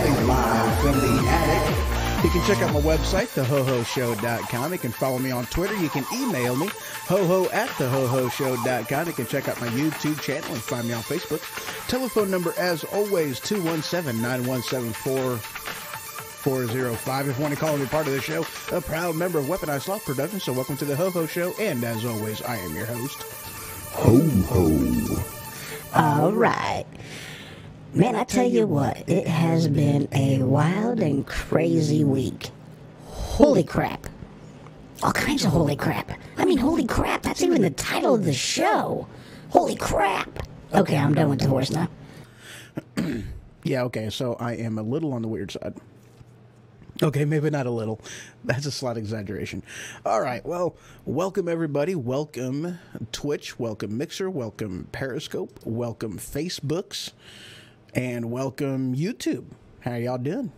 Broadcasting live from the attic. You can check out my website, thehohoshow.com. You can follow me on Twitter. You can email me, hoho@thehohoshow.com. You can check out my YouTube channel and find me on Facebook. Telephone number, as always, 217-917-4405. If you want to call and be part of the show, a proud member of Weaponized Sloth Productions. So welcome to the Ho-Ho Show. And as always, I am your host, Ho-Ho. All right. Man, I tell you what, it has been a wild and crazy week. Holy crap. All kinds of holy crap. I mean, holy crap, that's even the title of the show. Holy crap. Okay, I'm done with the horse now. Yeah, okay, so I am a little on the weird side. Okay, maybe not a little. That's a slight exaggeration. All right, well, welcome everybody. Welcome Twitch, welcome Mixer, welcome Periscope, welcome Facebooks, and welcome YouTube. How y'all doing?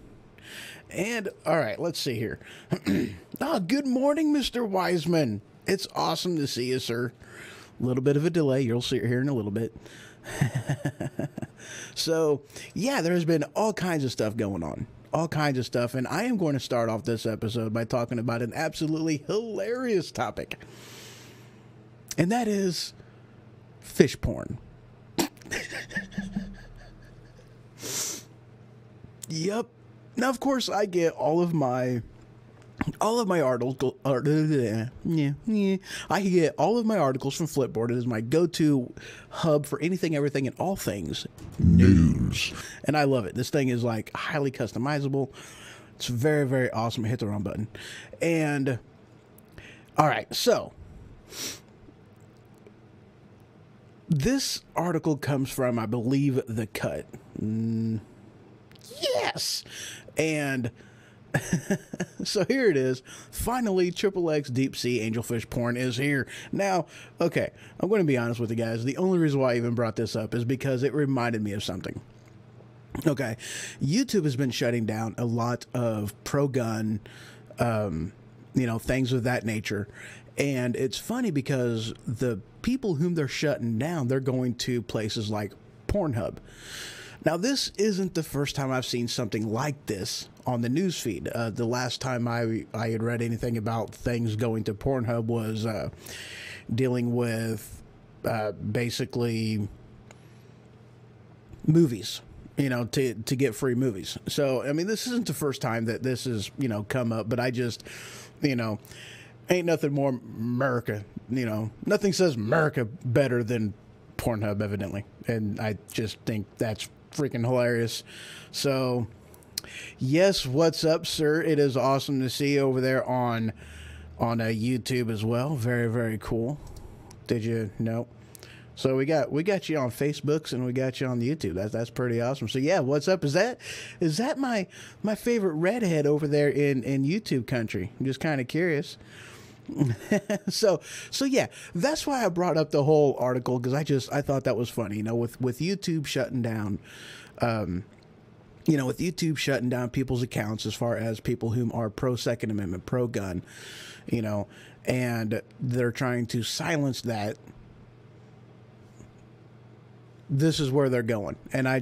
And, all right, let's see here. Good morning, Mr. Wiseman. It's awesome to see you, sir. A little bit of a delay. You'll see it here in a little bit. So, yeah, there's been all kinds of stuff going on. All kinds of stuff. And I am going to start off this episode by talking about an absolutely hilarious topic. And that is fish porn. Yep. Now, of course, I get all of my articles. I get all of my articles from Flipboard. It is my go-to hub for anything, everything, and all things news. And I love it. This thing is like highly customizable. It's very, very awesome. I hit the wrong button. And all right, so this article comes from, I believe, The Cut. Yes. And so here it is. Finally, XXX Deep Sea Angelfish Porn is here. Now, okay, I'm going to be honest with you guys. The only reason why I even brought this up is because it reminded me of something. Okay, YouTube has been shutting down a lot of pro-gun, things of that nature. And it's funny because the people whom they're shutting down, they're going to places like Pornhub. Now, this isn't the first time I've seen something like this on the news feed. The last time I had read anything about things going to Pornhub was dealing with basically movies, to get free movies. So, I mean, this isn't the first time that this has, come up, but I just, ain't nothing more America, nothing says America better than Pornhub, evidently. And I just think that's freaking hilarious. So, yes, what's up, sir? It is awesome to see you over there on YouTube as well. Very, very cool. Did you know? So we got you on Facebooks and we got you on YouTube. That's pretty awesome. So yeah, what's up? Is that my favorite redhead over there in YouTube country? I'm just kind of curious. So yeah, that's why I brought up the whole article, because I thought that was funny, with YouTube shutting down, with YouTube shutting down people's accounts as far as people whom are pro Second Amendment, pro gun, and they're trying to silence that. This is where they're going, and I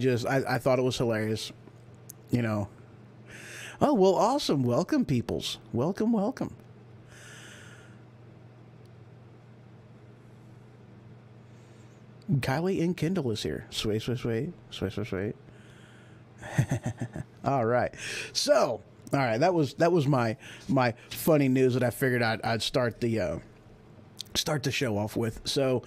thought it was hilarious, Oh, well, awesome. Welcome, peoples. Welcome. Kylie and Kindle is here. Sway. All right. So, all right, that was my funny news that I figured I'd start the show off with. So,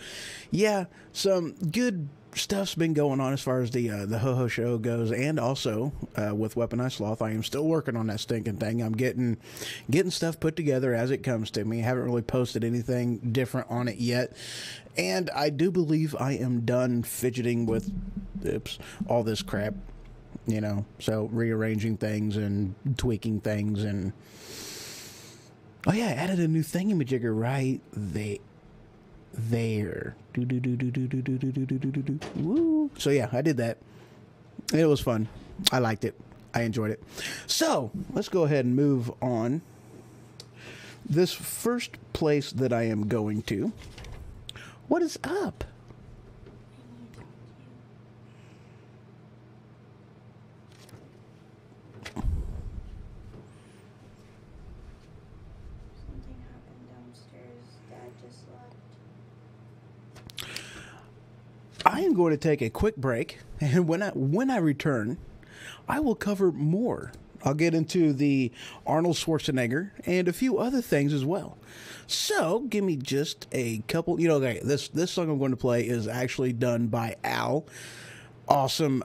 yeah, some good stuff's been going on as far as the Ho-Ho Show goes, and also with Weaponized Sloth. I am still working on that stinking thing. I'm getting stuff put together as it comes to me. I haven't really posted anything different on it yet, and I do believe I am done fidgeting with all this crap, so rearranging things and tweaking things. And oh yeah, I added a new thingamajigger right there. Woo. So yeah, I did that. It was fun. I liked it. I enjoyed it. So let's go ahead and move on. This first place that I am going to. What is up? I am going to take a quick break, and when I return, I will cover more. I'll get into the Arnold Schwarzenegger and a few other things as well. So give me just a couple. Okay, this song I'm going to play is actually done by Al. Awesome.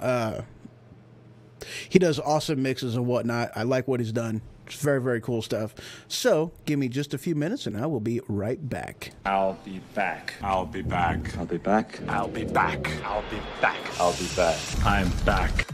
He does awesome mixes and whatnot. I like what he's done. It's very, very cool stuff. So give me just a few minutes and I will be right back. I'll be back. I'll be back. I'll be back. I'll be back. I'll be back. I'll be back. I'm back.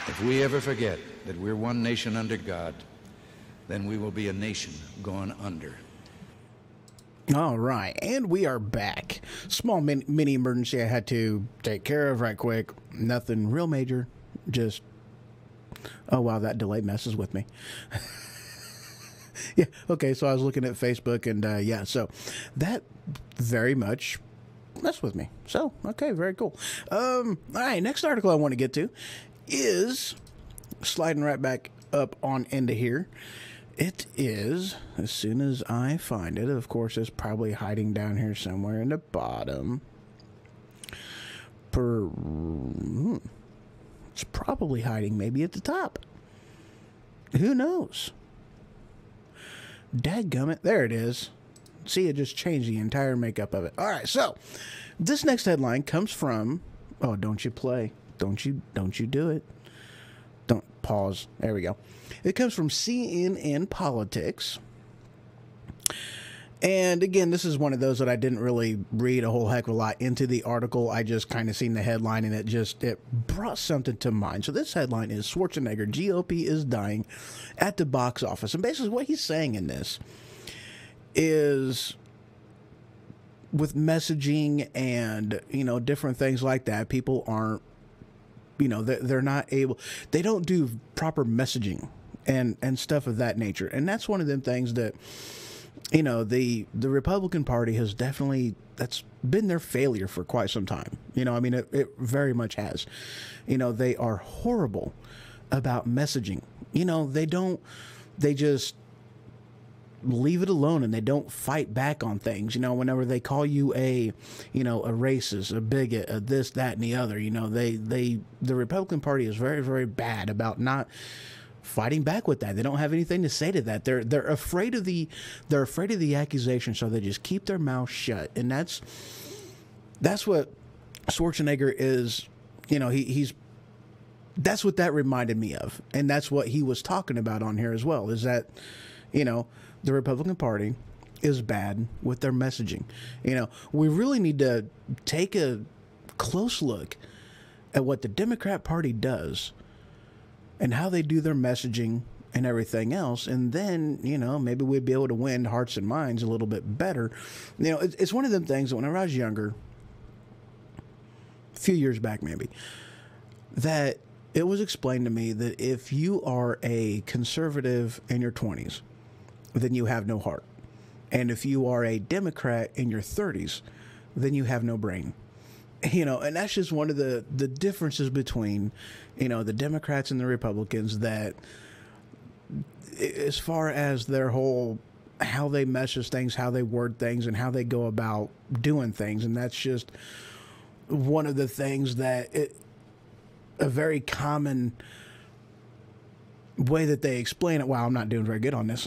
If we ever forget that we're one nation under God, then we will be a nation going under. All right, and we are back. Small mini emergency I had to take care of right quick. Nothing real major. Just, oh wow, that delay messes with me. Yeah, okay, so I was looking at Facebook and yeah, so that very much messed with me. So, okay, very cool. All right, next article I want to get to is sliding right back up on into here. It is, as soon as I find it, of course, it's probably hiding down here somewhere in the bottom. It's probably hiding maybe at the top. Who knows? Dadgummit. There it is. See, it just changed the entire makeup of it. All right, so this next headline comes from, oh, don't you play. Don't you do it. Don't pause. There we go. It comes from CNN Politics. And again, this is one of those that I didn't really read a whole heck of a lot into the article. I just kind of seen the headline and it brought something to mind. So this headline is Schwarzenegger, GOP is dying at the box office. And basically what he's saying in this is with messaging and, you know, different things like that, people aren't, you know, they're not able, they don't do proper messaging and stuff of that nature. And that's one of them things that, you know, the Republican Party has definitely, that's been their failure for quite some time. You know, I mean, it very much has. You know, they are horrible about messaging. You know, they just leave it alone and they don't fight back on things. You know, whenever they call you a racist, a bigot, a this, that, and the other, you know, the Republican Party is very, very bad about not fighting back with that. They don't have anything to say to that. They're afraid of the accusation, so they just keep their mouth shut. And that's what Schwarzenegger is. You know, he's that's what that reminded me of, and that's what he was talking about on here as well. Is that, you know, the Republican Party is bad with their messaging. You know, we really need to take a close look at what the Democrat Party does and how they do their messaging and everything else. And then, you know, maybe we'd be able to win hearts and minds a little bit better. You know, it's one of them things that whenever I was younger, a few years back maybe, that it was explained to me that if you are a conservative in your 20s, then you have no heart. And if you are a Democrat in your 30s, then you have no brain. You know, and that's just one of the differences between, you know, the Democrats and the Republicans, that as far as their whole, how they message things, how they word things, and how they go about doing things. And that's just one of the things that a very common way that they explain it. Wow, I'm not doing very good on this.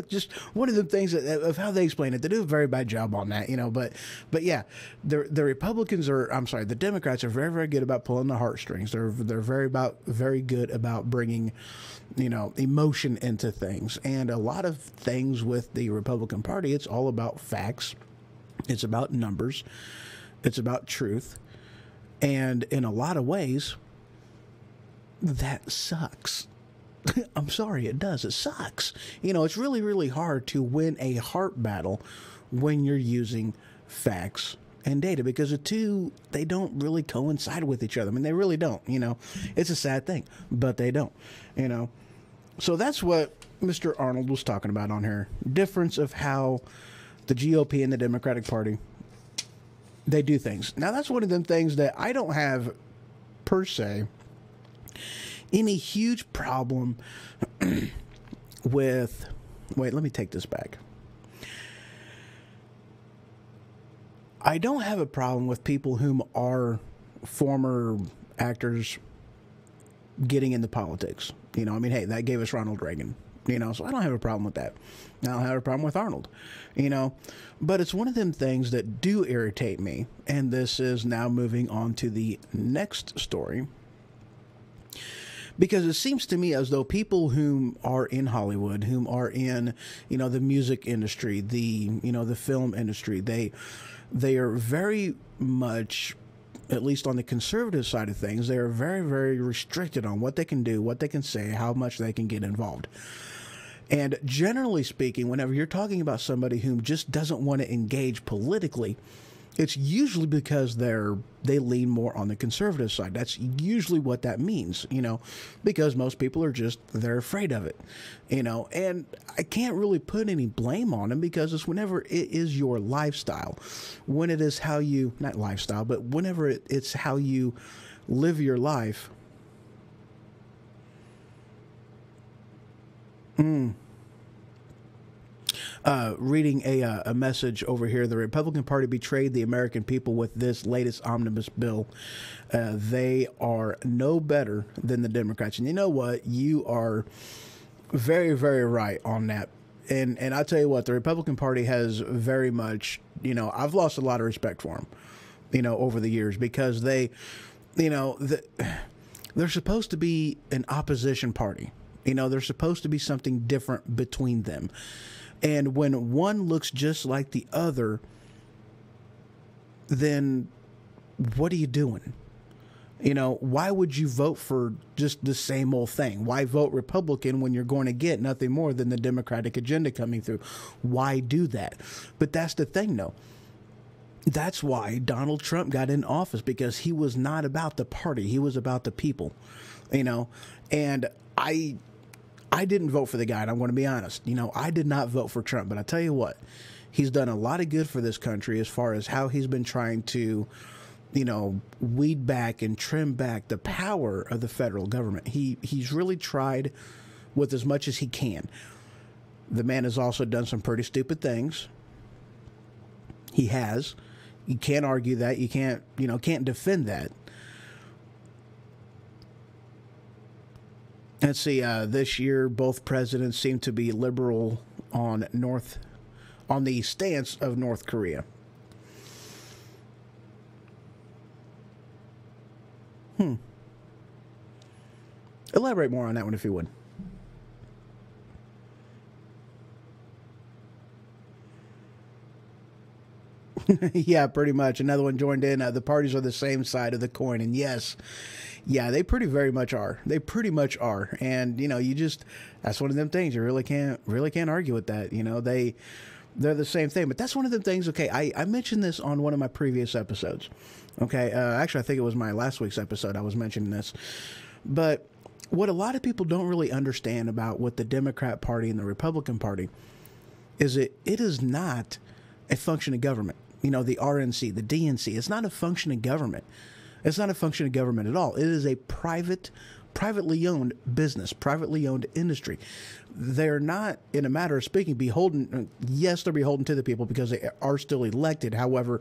Just one of the things of how they explain it. They do a very bad job on that, you know. But yeah, the Republicans are, I'm sorry, the Democrats are very, very good about pulling the heartstrings. They're very good about bringing, you know, emotion into things. And a lot of things with the Republican Party, it's all about facts. It's about numbers. It's about truth. And in a lot of ways, that sucks. I'm sorry, it does. It sucks. You know, it's really, really hard to win a heart battle when you're using facts and data, because the two, they don't really coincide with each other. I mean, they really don't, you know. It's a sad thing, but they don't, you know. So that's what Mr. Arnold was talking about on here. Difference of how the GOP and the Democratic Party, they do things. Now, that's one of them things that I don't have, per se, any huge problem with. Wait, let me take this back. I don't have a problem with people whom are former actors getting into politics. You know, I mean, hey, that gave us Ronald Reagan. You know, so I don't have a problem with that. I don't have a problem with Arnold, you know. But it's one of them things that do irritate me. And this is now moving on to the next story. Because it seems to me as though people whom are in Hollywood, whom are in, you know, the music industry, the film industry, they are very much, at least on the conservative side of things, they are very, very restricted on what they can do, what they can say, how much they can get involved. And generally speaking, whenever you're talking about somebody who just doesn't want to engage politically, it's usually because they lean more on the conservative side. That's usually what that means, you know, because most people are they're afraid of it, you know. And I can't really put any blame on them, because it's whenever it is your lifestyle, when it is how you, not lifestyle, but whenever it's how you live your life. Reading a message over here. The Republican Party betrayed the American people with this latest omnibus bill. They are no better than the Democrats. And you know what? You are very, very right on that. And I tell you what, the Republican Party has very much, I've lost a lot of respect for them, over the years, because they, they're supposed to be an opposition party. They're supposed to be something different between them. And when one looks just like the other, then what are you doing? Why would you vote for just the same old thing? Why vote Republican when you're going to get nothing more than the Democratic agenda coming through? Why do that? But that's the thing, though. That's why Donald Trump got in office, because he was not about the party. He was about the people, and I didn't vote for the guy, and I'm going to be honest. I did not vote for Trump, but I tell you what, he's done a lot of good for this country as far as how he's been trying to, weed back and trim back the power of the federal government. He's really tried with as much as he can. The man has also done some pretty stupid things. He has. You can't argue that. You can't defend that. Let's see, this year, both presidents seem to be liberal on the stance of North Korea. Elaborate more on that one if you would. Yeah, pretty much. Another one joined in. The parties are the same side of the coin. And yes, yeah, they very much are. They pretty much are. And, that's one of them things. You really can't argue with that. They're the same thing. But that's one of the things. Okay, I mentioned this on one of my previous episodes. Okay, actually, I think it was my last week's episode I was mentioning this. But what a lot of people don't really understand about what the Democrat Party and the Republican Party is it is not a function of government. The RNC, the DNC, it's not a function of government. It's not a function of government at all. It is a privately owned business, privately owned industry. They're not, in a matter of speaking, beholden. Yes, they're beholden to the people because they are still elected. However,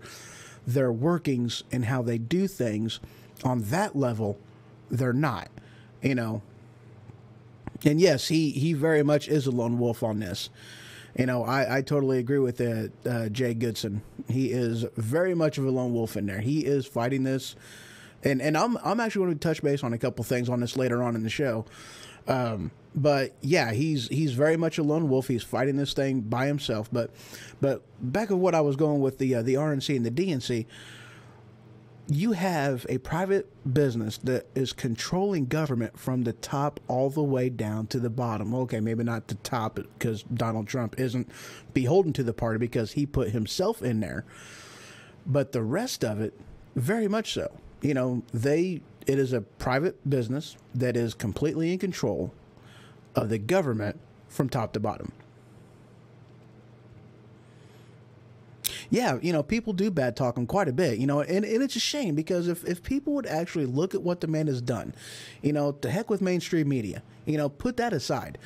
their workings and how they do things on that level, they're not, And yes, he very much is a lone wolf on this. I totally agree with Jay Goodson. He is very much of a lone wolf in there. He is fighting this. And I'm actually going to touch base on a couple things on this later on in the show. But yeah, he's very much a lone wolf. He's fighting this thing by himself. But back of what I was going with the RNC and the DNC, you have a private business that is controlling government from the top all the way down to the bottom. Okay, maybe not the top because Donald Trump isn't beholden to the party because he put himself in there. But the rest of it, very much so. It is a private business that is completely in control of the government from top to bottom. Yeah, people do bad talk him quite a bit, and it's a shame because if people would actually look at what the man has done, to heck with mainstream media, put that aside.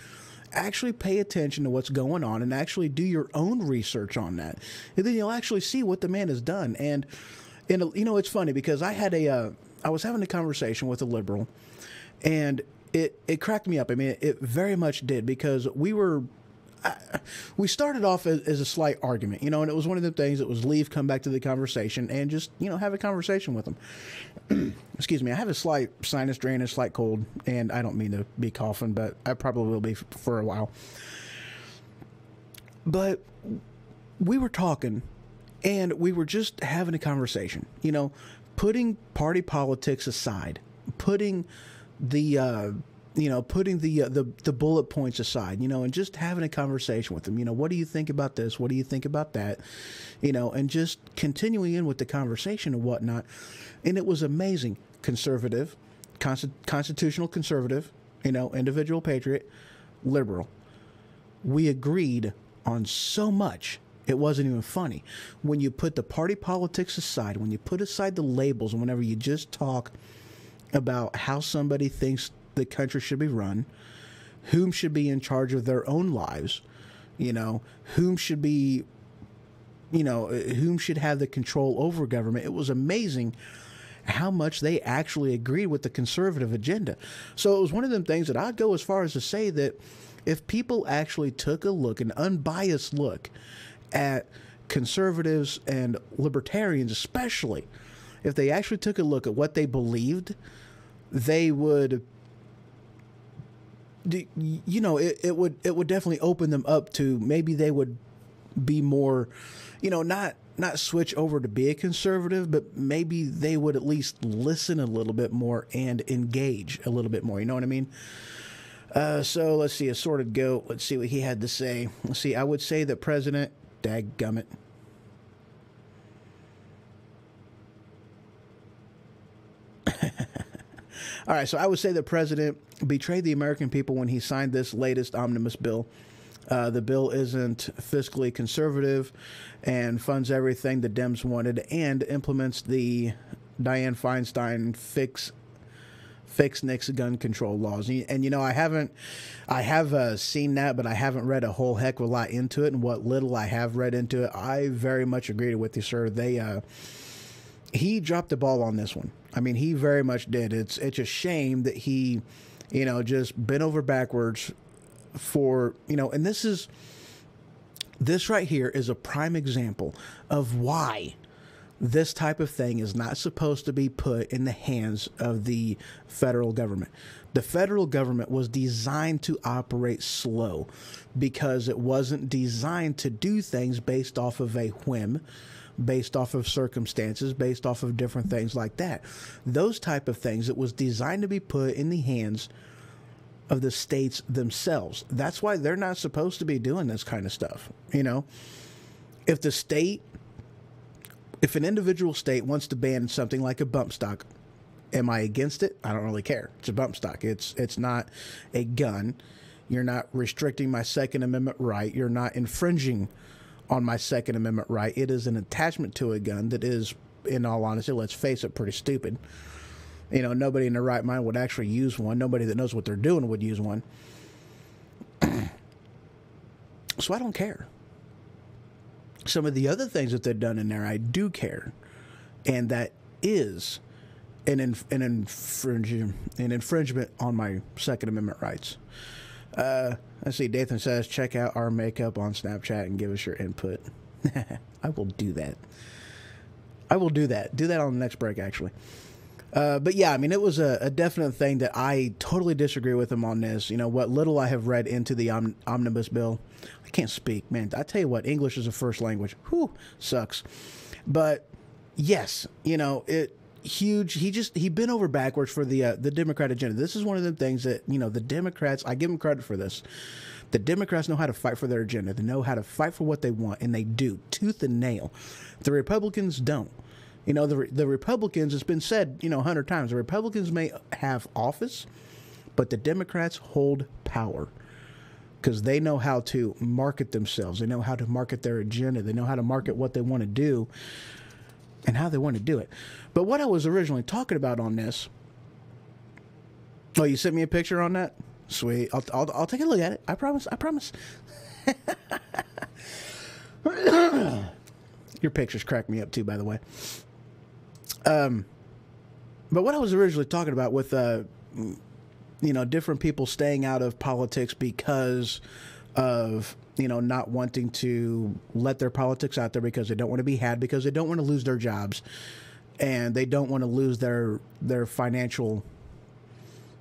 Actually pay attention to what's going on and actually do your own research on that. And then you'll actually see what the man has done. And it's funny because I was having a conversation with a liberal and it cracked me up. I mean, it very much did because we started off as a slight argument, and it was one of the things that was leave, come back to the conversation and just, have a conversation with them. Excuse me. I have a slight sinus drain, a slight cold, and I don't mean to be coughing, but I probably will be for a while. But we were talking and we were just having a conversation, putting party politics aside, putting the bullet points aside, and just having a conversation with them. What do you think about this? What do you think about that? And just continuing in with the conversation and whatnot. And it was amazing. Conservative, constitutional conservative, individual patriot, liberal. We agreed on so much. It wasn't even funny. When you put the party politics aside, when you put aside the labels, and whenever you just talk about how somebody thinks the country should be run, whom should be in charge of their own lives, whom should be, whom should have the control over government. It was amazing how much they actually agreed with the conservative agenda. So it was one of them things that I'd go as far as to say that if people actually took a look, an unbiased look at conservatives and libertarians especially, if they actually took a look at what they believed, they would, you know, it would definitely open them up to, maybe they would be more, you know, not switch over to be a conservative, but maybe they would at least listen a little bit more and engage a little bit more. You know what I mean? So let's see, Assorted Goat. Let's see what he had to say. Let's see. I would say that President, dadgummit. All right, so I would say the president betrayed the American people when he signed this latest omnibus bill. The bill isn't fiscally conservative and funds everything the Dems wanted and implements the Dianne Feinstein fix Nick's gun control laws. And you know, I have seen that, but I haven't read a whole heck of a lot into it. And what little I have read into it, I very much agree with you, sir. He dropped the ball on this one. I mean, he very much did. It's a shame that he, you know, just bent over backwards for, you know, and this right here is a prime example of why this type of thing is not supposed to be put in the hands of the federal government. The federal government was designed to operate slow because it wasn't designed to do things based off of a whim, based off of circumstances, based off of different things like that. Those type of things, it was designed to be put in the hands of the states themselves. That's why they're not supposed to be doing this kind of stuff. You know, if an individual state wants to ban something like a bump stock, am I against it? I don't really care. It's a bump stock. It's not a gun. You're not restricting my Second Amendment right. You're not infringing on my Second Amendment right. It is an attachment to a gun that is, in all honesty, let's face it, pretty stupid. You know, nobody in their right mind would actually use one. Nobody that knows what they're doing would use one. So I don't care. Some of the other things that they've done in there, I do care. And that is an infringement on my Second Amendment rights. Let's see, Dathan says, check out our makeup on Snapchat and give us your input. I will do that. Do that on the next break, actually. But yeah, I mean, it was a definite thing that I totally disagree with him on this. You know, what little I have read into the omnibus bill, I can't speak, man. I tell you what, English is a first language. Whew, sucks. But yes, you know, huge. He bent over backwards for the Democrat agenda. This is one of the things that, you know, the Democrats, I give them credit for this. The Democrats know how to fight for their agenda. They know how to fight for what they want, and they do, tooth and nail. The Republicans don't. You know, the Republicans, it's been said, you know, 100 times, the Republicans may have office, but the Democrats hold power because they know how to market themselves. They know how to market their agenda. They know how to market what they want to do and how they want to do it. But what I was originally talking about on this, oh, you sent me a picture on that? Sweet. I'll take a look at it. I promise. Your pictures crack me up too, by the way. But what I was originally talking about with, you know, different people staying out of politics because of, you know, not wanting to let their politics out there because they don't want to be had, because they don't want to lose their jobs, and they don't want to lose their financial,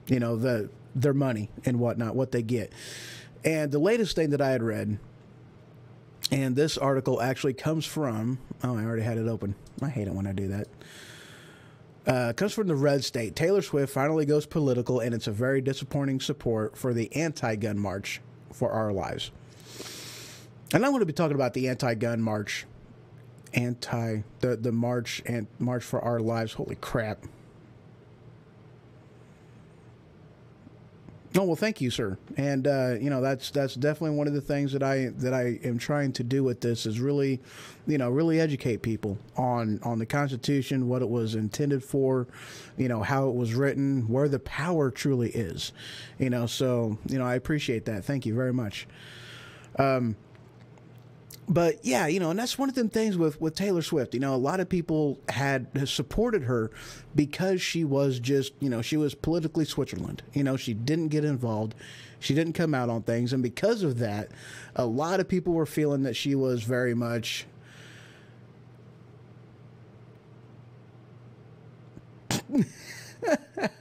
you know, their money and whatnot, what they get. And the latest thing that I had read, and this article actually comes from, oh, I already had it open. I hate it when I do that. Comes from the Red State. Taylor Swift finally goes political, and it's a very disappointing support for the anti-gun march for our lives. And I'm going to be talking about the anti-gun march, the march for our lives. Holy crap. Oh, well, thank you, sir. And, you know, that's definitely one of the things that I am trying to do with this is really, you know, really educate people on the Constitution, what it was intended for, you know, how it was written, where the power truly is, you know. So, you know, I appreciate that. Thank you very much. But yeah, you know, and that's one of them things with Taylor Swift. You know, a lot of people had supported her because she was just, you know, she was politically Switzerland. You know, she didn't get involved. She didn't come out on things, and because of that, a lot of people were feeling that she was very much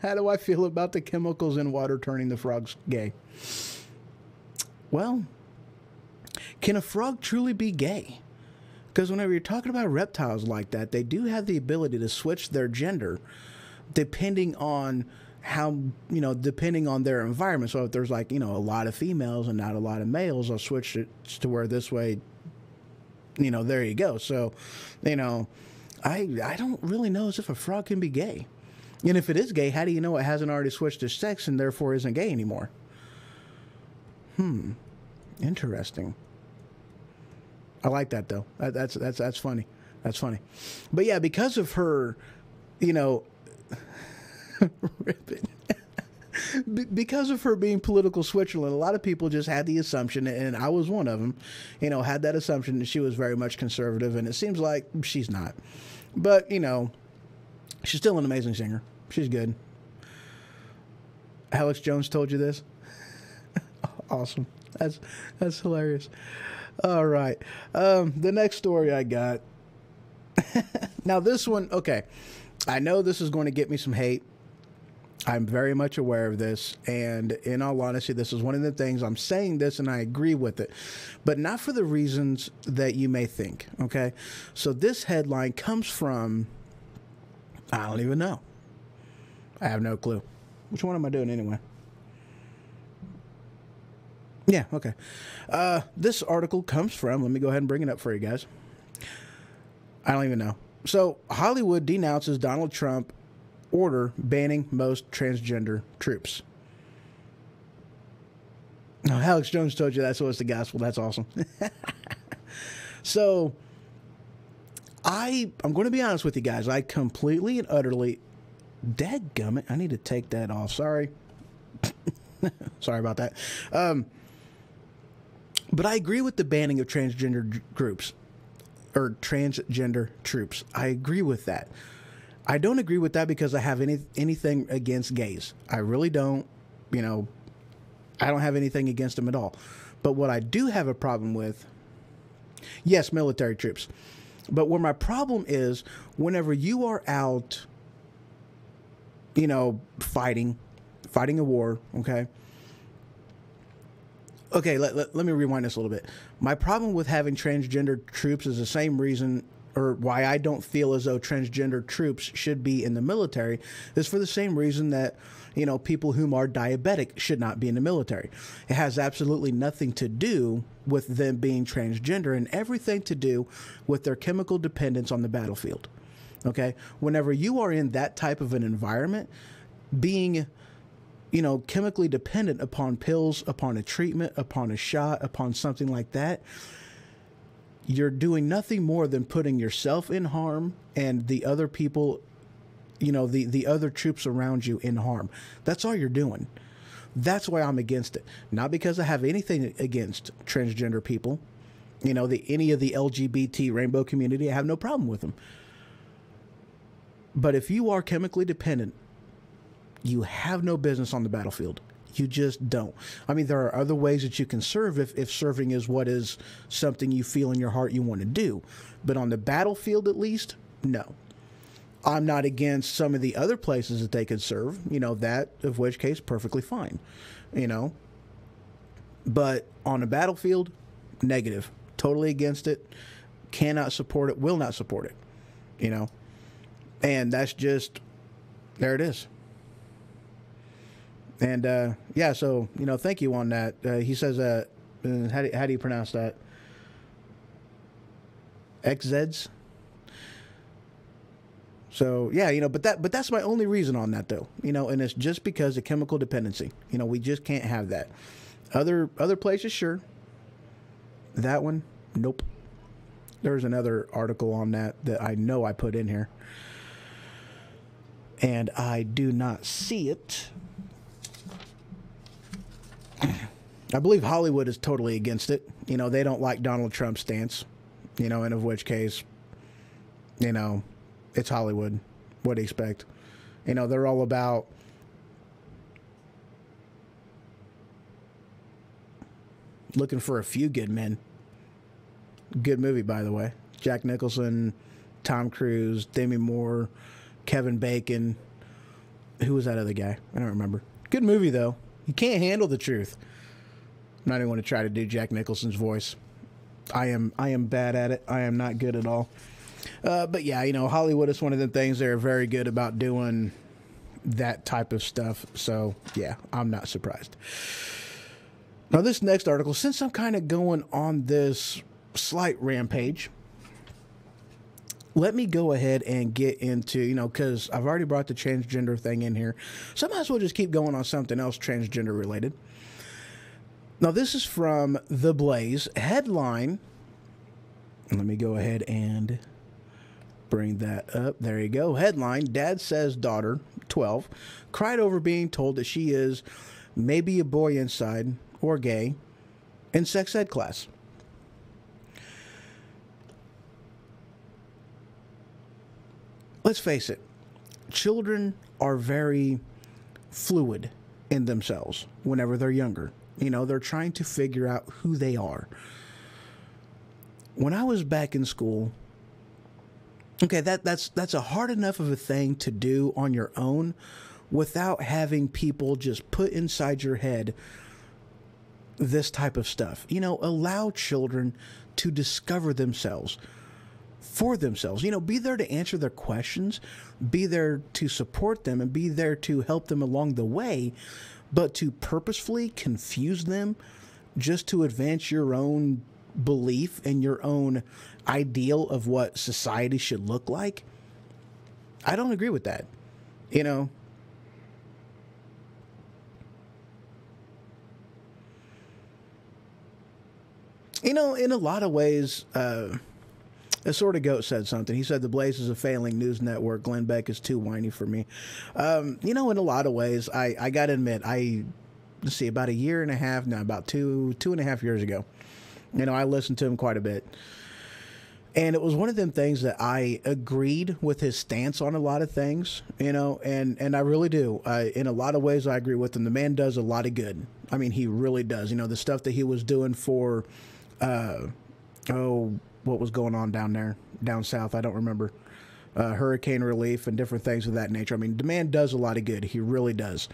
how do I feel about the chemicals in water turning the frogs gay? Well, can a frog truly be gay? Because whenever you're talking about reptiles like that, they do have the ability to switch their gender depending on how, depending on their environment. So if there's like, a lot of females and not a lot of males, I'll switch it to where this way, there you go. So, I don't really know as if a frog can be gay. And if it is gay, how do you know it hasn't already switched its sex and therefore isn't gay anymore? Interesting. I like that though. That's funny. That's funny. But yeah, because of her, rip it. Because of her being political Switzerland, a lot of people just had the assumption, and I was one of them, had that assumption that she was very much conservative, and it seems like she's not. But, she's still an amazing singer. She's good. Alex Jones told you this? Awesome. That's hilarious. All right. The next story I got. Now this one, okay. I know this is going to get me some hate. I'm very much aware of this. And in all honesty, this is one of the things I'm saying this and I agree with it, but not for the reasons that you may think. Okay. So this headline comes from, I don't even know. I have no clue. Which one am I doing anyway? Yeah, okay. This article comes from, let me go ahead and bring it up for you guys. I don't even know. So, Hollywood denounces Donald Trump order banning most transgender troops. Now, Alex Jones told you that's what's the gospel. That's awesome. So, I'm going to be honest with you guys. I completely and utterly, dadgummit, I need to take that off. Sorry. Sorry about that. But I agree with the banning of transgender groups or transgender troops. I agree with that. I don't agree with that because I have anything against gays. I really don't. I don't have anything against them at all. But what I do have a problem with, yes, military troops. But where my problem is, whenever you are out, fighting a war, okay? Okay, let me rewind this a little bit. My problem with having transgender troops is the same reason, or why I don't feel as though transgender troops should be in the military, is for the same reason that, people whom are diabetic should not be in the military. It has absolutely nothing to do with them being transgender and everything to do with their chemical dependence on the battlefield. Okay? Whenever you are in that type of an environment, being chemically dependent upon pills, upon a treatment, upon a shot, upon something like that, you're doing nothing more than putting yourself in harm and the other people, the other troops around you in harm. That's all you're doing. That's why I'm against it. Not because I have anything against transgender people, any of the LGBT rainbow community. I have no problem with them. But if you are chemically dependent, you have no business on the battlefield. You just don't. I mean, there are other ways that you can serve if serving is what is something you feel in your heart you want to do. But on the battlefield, at least, no. I'm not against some of the other places that they could serve, that, of which case, perfectly fine, But on a battlefield, negative. Totally against it. Cannot support it. Will not support it, And that's just, there it is. And, yeah, so, thank you on that. He says, how do you pronounce that? XZs? So, yeah, but that's my only reason on that, though, and it's just because of chemical dependency. We just can't have that. Other places, sure. That one, nope. There's another article on that I know I put in here. And I do not see it. I believe Hollywood is totally against it. They don't like Donald Trump's stance, and of which case, it's Hollywood. What do you expect? They're all about, Looking for a Few Good Men. Good movie, by the way. Jack Nicholson, Tom Cruise, Demi Moore, Kevin Bacon. Who was that other guy? I don't remember. Good movie, though. You can't handle the truth. I'm not even going to try to do Jack Nicholson's voice. I am bad at it. I am not good at all. But yeah, you know, Hollywood is one of the things they're very good about doing that type of stuff. So yeah, I'm not surprised. Now this next article, since I'm kind of going on this slight rampage, let me go ahead and get into, you know, because I've already brought the transgender thing in here. So I might as well just keep going on something else transgender related. Now, this is from The Blaze. Headline. Let me go ahead and bring that up. There you go. Headline. Dad says daughter, 12, cried over being told that she is maybe a boy inside or gay in sex ed class. Let's face it. Children are very fluid in themselves whenever they're younger. You know, they're trying to figure out who they are. When I was back in school, okay, that's a hard enough of a thing to do on your own without having people just put inside your head this type of stuff. You know, allow children to discover themselves for themselves. You know, be there to answer their questions, be there to support them, and be there to help them along the way. But to purposefully confuse them just to advance your own belief and your own ideal of what society should look like, I don't agree with that. You know, in a lot of ways, a sort of goat said something. He said the Blaze is a failing news network. Glenn Beck is too whiny for me. You know, in a lot of ways, I got to admit, let's see, about a year and a half, no, about two and a half years ago, you know, I listened to him quite a bit. And it was one of them things that I agreed with his stance on a lot of things, you know, and I really do. In a lot of ways, I agree with him. The man does a lot of good. I mean, he really does. You know, the stuff that he was doing for, what was going on down south, I don't remember, hurricane relief and different things of that nature. I mean, the man does a lot of good. He really does.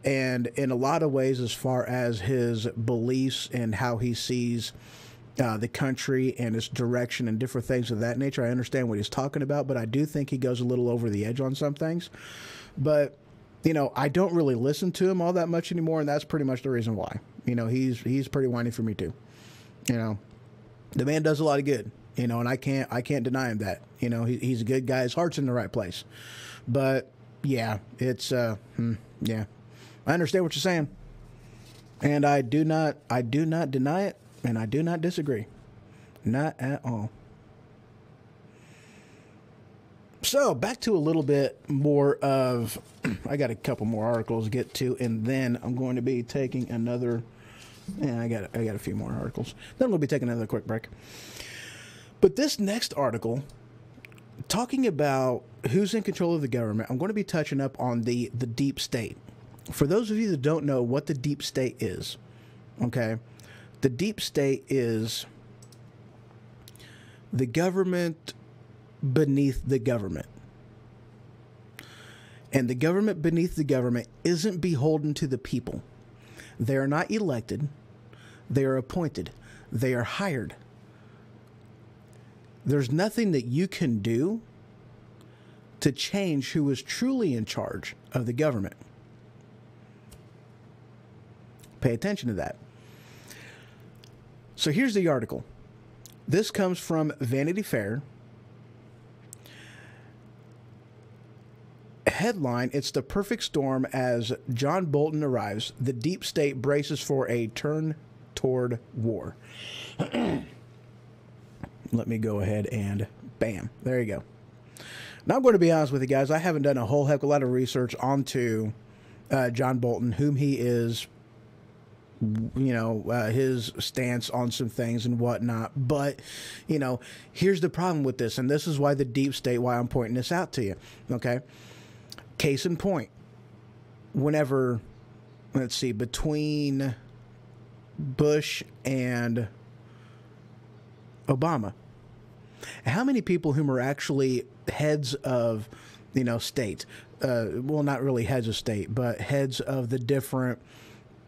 And in a lot of ways, as far as his beliefs and how he sees the country and its direction and different things of that nature, I understand what he's talking about, but I do think he goes a little over the edge on some things. But, you know, I don't really listen to him all that much anymore, and that's pretty much the reason why. You know, he's pretty whiny for me too. You know, the man does a lot of good, you know, and I can't deny him that. You know, he's a good guy. His heart's in the right place. But yeah, it's yeah, I understand what you're saying, and I do not deny it, and I do not disagree, not at all. So back to a little bit more of, I got a couple more articles to get to, and then I'm going to be taking another. Yeah, I got a few more articles. Then we'll be taking another quick break. But this next article, talking about who's in control of the government, I'm going to be touching up on the deep state. For those of you that don't know what the deep state is, okay, the deep state is the government beneath the government. And the government beneath the government isn't beholden to the people. They are not elected. They are appointed. They are hired. There's nothing that you can do to change who is truly in charge of the government. Pay attention to that. So here's the article. This comes from Vanity Fair. Headline, it's the perfect storm as John Bolton arrives. The deep state braces for a turn toward war. Let me go ahead and bam, there you go. Now I'm going to be honest with you guys. I haven't done a whole heck of a lot of research onto John Bolton, whom he is, you know, his stance on some things and whatnot. But, you know, here's the problem with this, and this is why the deep state, why I'm pointing this out to you, okay? Case in point, whenever, let's see, between Bush and Obama. How many people whom are actually heads of, state, well, not really heads of state, but heads of the different,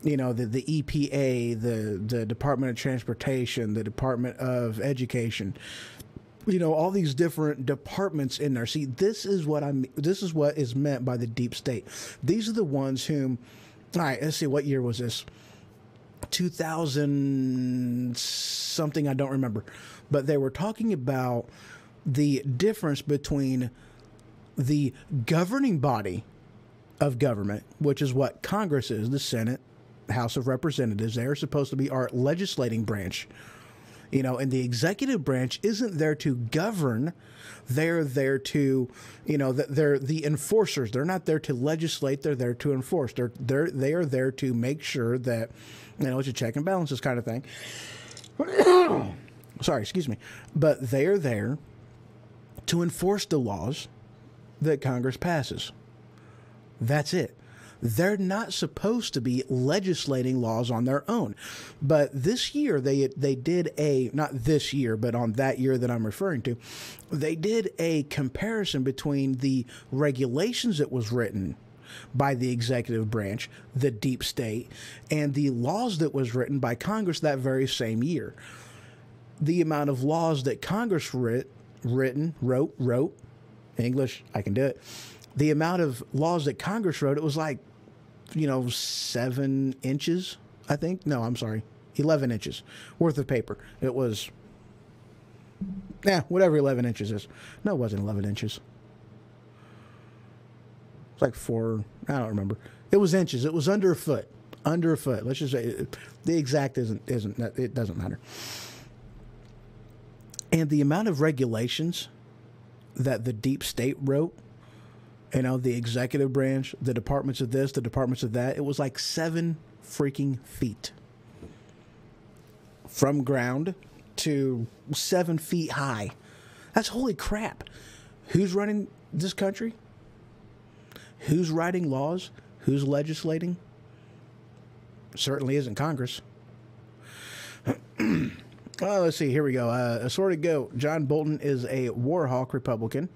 the EPA, the Department of Transportation, the Department of Education, all these different departments in there. See, this is what is meant by the deep state. These are the ones whom, all right, let's see, what year was this? 2000 something, I don't remember. But they were talking about the difference between the governing body of government, which is what Congress is, the Senate, House of Representatives. They're supposed to be our legislating branch. And the executive branch isn't there to govern. They're there to, they're the enforcers. They're not there to legislate. They're there to enforce. They are there to make sure that, it's a check and balances kind of thing. Sorry, excuse me. But they are there to enforce the laws that Congress passes. That's it. They're not supposed to be legislating laws on their own. But this year, they did not this year, but on that year that I'm referring to, they did a comparison between the regulations that was written by the executive branch, the deep state, and the laws that was written by Congress that very same year. The amount of laws that Congress wrote, English, I can do it. The amount of laws that Congress wrote, it was like, 7 inches, I think. No, I'm sorry, 11 inches worth of paper. It was, whatever 11 inches is. No, it wasn't 11 inches. It's like 4, I don't remember. It was inches. It was under a foot. Under a foot. Let's just say the exact isn't, it doesn't matter. And the amount of regulations that the deep state wrote, the executive branch, the departments of this, the departments of that, it was like 7 freaking feet. From ground to 7 feet high. That's holy crap. Who's running this country? Who's writing laws? Who's legislating? Certainly isn't Congress. Well, let's see. Here we go. Assorted Goat. John Bolton is a war hawk Republican.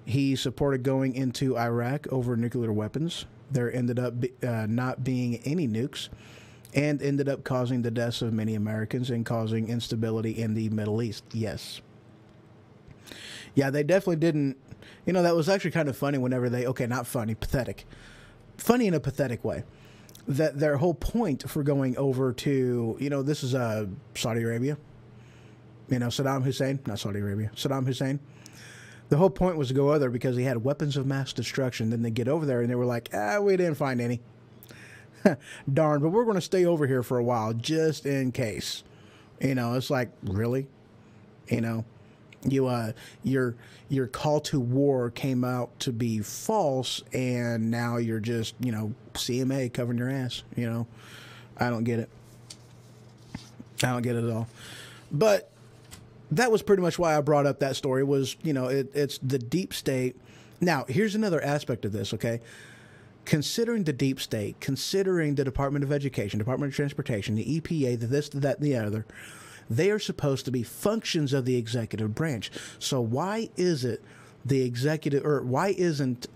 He supported going into Iraq over nuclear weapons. There ended up not being any nukes and ended up causing the deaths of many Americans and causing instability in the Middle East. Yes. Yeah, they definitely didn't. That was actually kind of funny whenever not funny, pathetic. Funny in a pathetic way. That their whole point for going over to, this is Saudi Arabia. Saddam Hussein, not Saudi Arabia, Saddam Hussein. The whole point was to go over there because he had weapons of mass destruction. Then they get over there and they were like, we didn't find any. Darn, but we're going to stay over here for a while just in case. It's like, really? Your call to war came out to be false, and now you're just, CMA covering your ass. I don't get it. I don't get it at all. But that was pretty much why I brought up that story was, it's the deep state. Now, here's another aspect of this, okay? Considering the deep state, considering the Department of Education, Department of Transportation, the EPA, the this, the that, and the other, they are supposed to be functions of the executive branch. So why is it why isn't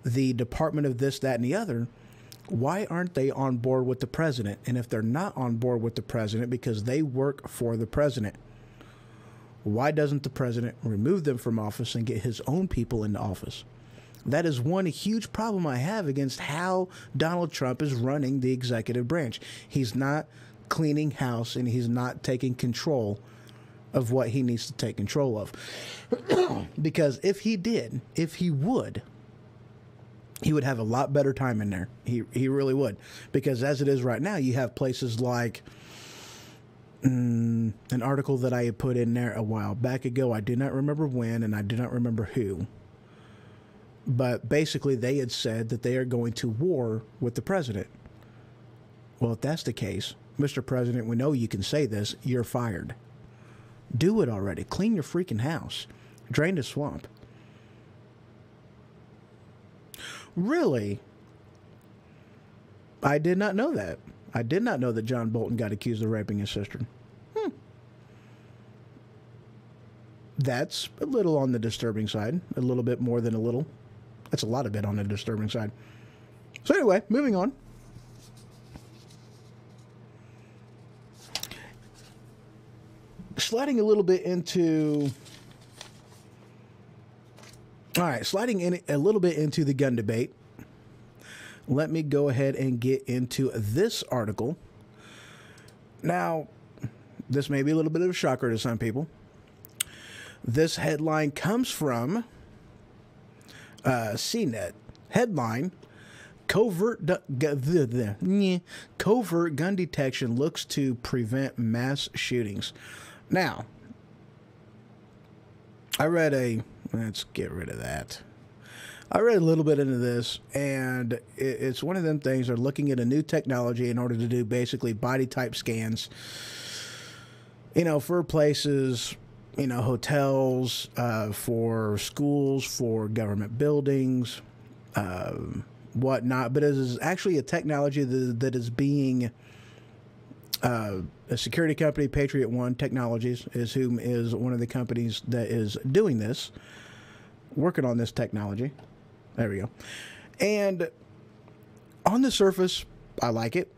the Department of this, that, and the other, why aren't they on board with the president? And if they're not on board with the president because they work for the president, why doesn't the president remove them from office and get his own people into office? That is one huge problem I have against how Donald Trump is running the executive branch. He's not cleaning house and he's not taking control of what he needs to take control of. Because if he would, he would have a lot better time in there. He really would. Because as it is right now, you have places like an article that I had put in there a while back ago. I do not remember when, and I do not remember who. But basically, they had said that they are going to war with the president. Well, if that's the case, Mr. President, we know you can say this. You're fired. Do it already. Clean your freaking house. Drain the swamp. Really? I did not know that. I did not know that John Bolton got accused of raping his sister. That's a little on the disturbing side. A little bit more than a little. That's a lot of bit on the disturbing side. So anyway, moving on. Sliding a little bit into... All right, sliding in a little bit into the gun debate. Let me go ahead and get into this article. Now, this may be a little bit of a shocker to some people. This headline comes from CNET. Headline, covert gun detection looks to prevent mass shootings. Now, let's get rid of that. I read a little bit into this, and it's one of them things. They're looking at a new technology in order to do basically body type scans, for places, hotels, for schools, for government buildings, whatnot. But it is actually a technology that is being, a security company, Patriot One Technologies, is one of the companies that is doing this, working on this technology. There we go. And on the surface, I like it.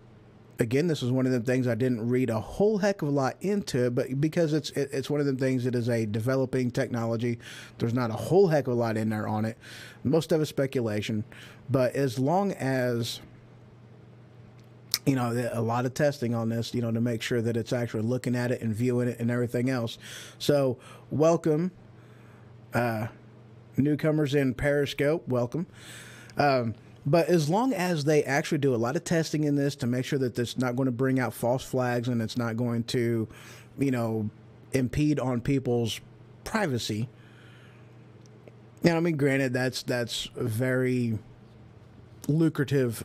Again, this is one of the things I didn't read a whole heck of a lot into, but because it's one of the things that is a developing technology, there's not a whole heck of a lot in there on it. Most of it's speculation. But as long as, a lot of testing on this, to make sure that it's actually looking at it and viewing it and everything else. So welcome, newcomers in Periscope, welcome. But as long as they actually do a lot of testing in this to make sure that it's not going to bring out false flags and it's not going to, impede on people's privacy. Granted, that's a very lucrative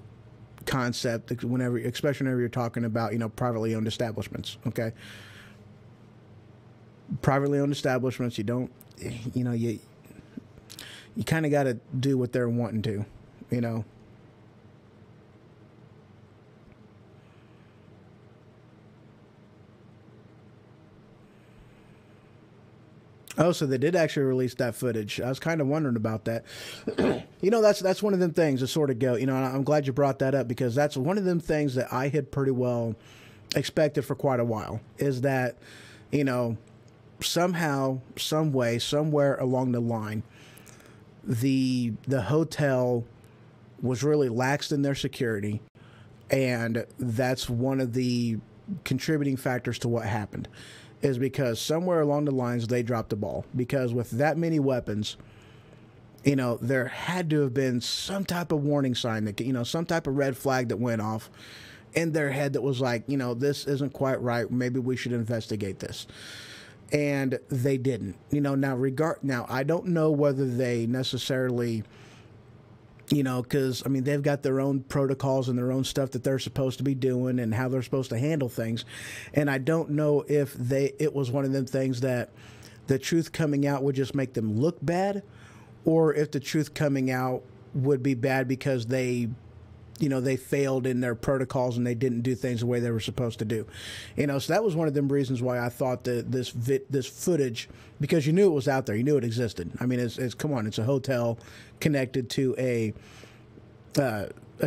concept especially whenever you're talking about, privately owned establishments, okay? Privately owned establishments, you don't, you kind of got to do what they're wanting to, Oh, so they did actually release that footage. I was kind of wondering about that. That's one of them things that sort of go, I'm glad you brought that up, because that's one of them things that I had pretty well expected for quite a while, is that, somehow, some way, somewhere along the line, the hotel was really laxed in their security, and that's one of the contributing factors to what happened, is because somewhere along the lines they dropped the ball. Because with that many weapons, there had to have been some type of warning sign that, some type of red flag that went off in their head that was like, this isn't quite right. Maybe we should investigate this. And they didn't. Now I don't know whether they necessarily, because they've got their own protocols and their own stuff that they're supposed to be doing and how they're supposed to handle things. And I don't know if it was one of them things that the truth coming out would just make them look bad, or if the truth coming out would be bad because they failed in their protocols and they didn't do things the way they were supposed to do. So that was one of them reasons why I thought that this footage, because you knew it was out there, you knew it existed. It's come on, it's a hotel connected to a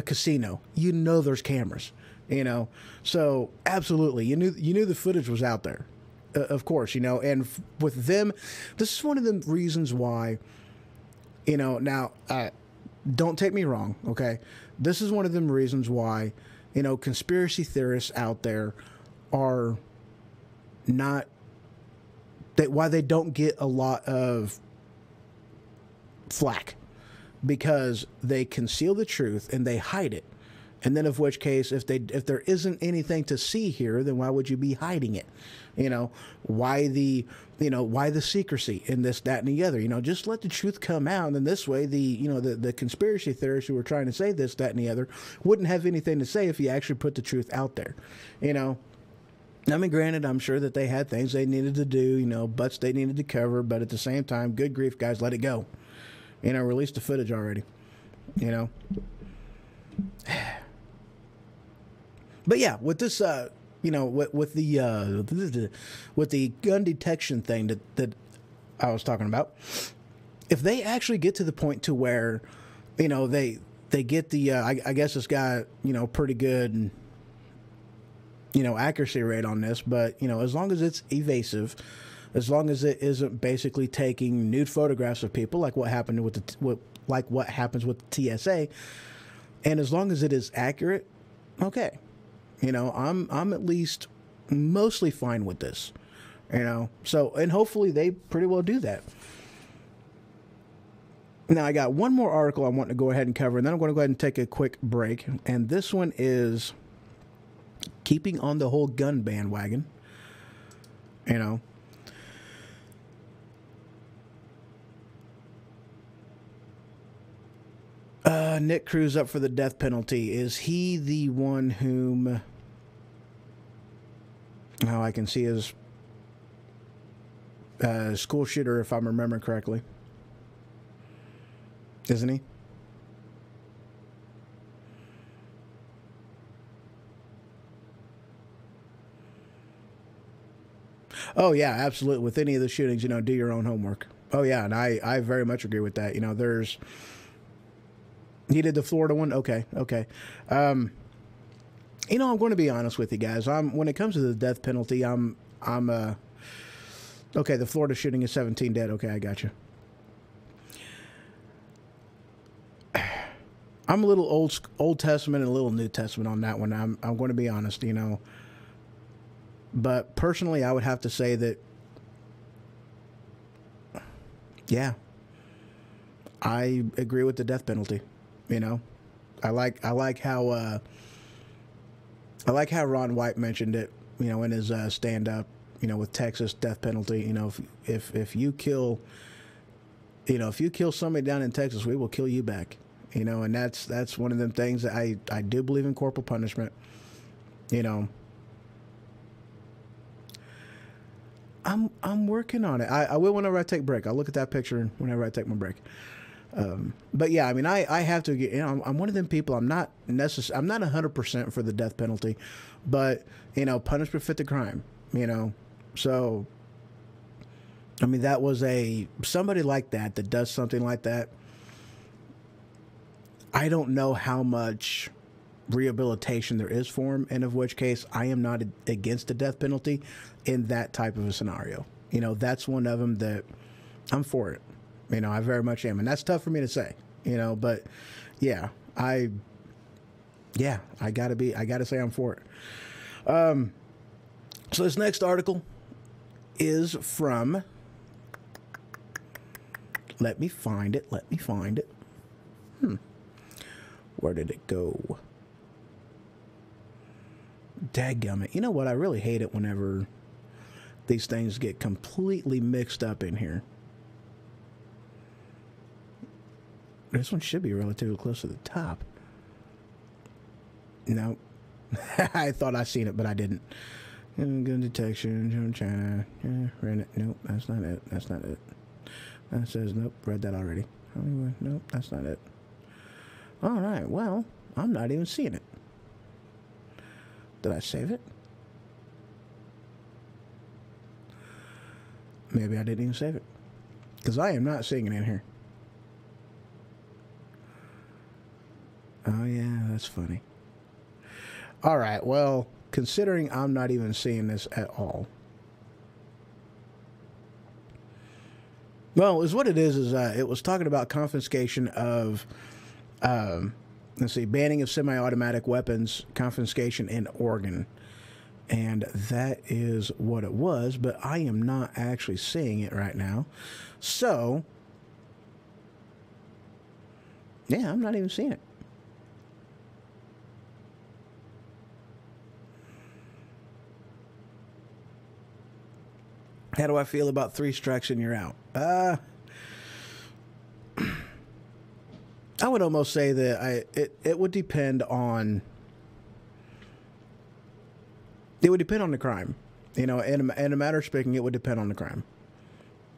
casino. There's cameras. So absolutely, you knew the footage was out there, of course. And with them, this is one of the reasons why. Now, don't take me wrong, okay? This is one of them reasons why, conspiracy theorists out there are not, why they don't get a lot of flack, because they conceal the truth and they hide it. And then, of which case, if there isn't anything to see here, then why would you be hiding it? Why the secrecy in this, that, and the other? Just let the truth come out, and then this way, the conspiracy theorists who were trying to say this, that, and the other wouldn't have anything to say if you actually put the truth out there. Granted, I'm sure that they had things they needed to do, butts they needed to cover, but at the same time, good grief, guys, let it go. Release the footage already. But yeah, with this, you know, with the gun detection thing that I was talking about, if they actually get to the point to where, you know, they get the, I guess it's got, you know, pretty good, you know, accuracy rate on this, but, you know, as long as it's evasive, as long as it isn't basically taking nude photographs of people like what happened with what happens with the TSA, and as long as it is accurate, okay. You know, I'm at least mostly fine with this. You know, so, and hopefully they pretty well do that. Now, I got one more article I want to go ahead and cover, and then I'm going to go ahead and take a quick break. And this one is keeping on the whole gun bandwagon. You know, Nick Cruz up for the death penalty. Is he the one whom... Oh, I can see his school shooter, if I'm remembering correctly. Isn't he? Oh, yeah, absolutely. With any of the shootings, you know, do your own homework. Oh, yeah, and I very much agree with that. You know, there's... He did the Florida one? Okay, okay. You know, I'm going to be honest with you guys. When it comes to the death penalty, okay, the Florida shooting is 17 dead. Okay, I got you. I'm a little Old Testament and a little New Testament on that one. I'm going to be honest, you know. But personally, I would have to say that, yeah, I agree with the death penalty. You know, I like how Ron White mentioned it. You know, in his stand up. You know, with Texas death penalty. You know, if you kill, you know, if you kill somebody down in Texas, we will kill you back. You know, and that's one of them things that I do believe in corporal punishment. You know, I'm working on it. I will whenever I take a break. I'll look at that picture whenever I take my break. But yeah, I mean, I have to get, you know, I'm one of them people. I'm not 100% for the death penalty, but you know, punishment fit the crime, you know? So, I mean, that was somebody like that does something like that. I don't know how much rehabilitation there is for him, and of which case I am not against the death penalty in that type of a scenario. You know, that's one of them that I'm for it. You know, I very much am. And that's tough for me to say, you know, but yeah, I gotta say I'm for it. So this next article is from, let me find it. Where did it go? Dadgummit. You know what? I really hate it whenever these things get completely mixed up in here. This one should be relatively close to the top. No. I thought I seen it, but I didn't. Gun detection, China. Yeah, read it. Nope, that's not it. That's not it. That says, nope, read that already. Nope, that's not it. All right, well, I'm not even seeing it. Did I save it? Maybe I didn't even save it. Because I am not seeing it in here. Oh, yeah, that's funny. All right, well, considering I'm not even seeing this at all. Well, is what it is it was talking about confiscation of, let's see, banning of semi-automatic weapons, confiscation in Oregon. And that is what it was, but I am not actually seeing it right now. So, yeah, I'm not even seeing it. How do I feel about 3 strikes and you're out? I would almost say that it would depend on... It would depend on the crime. You know, in a matter of speaking, it would depend on the crime.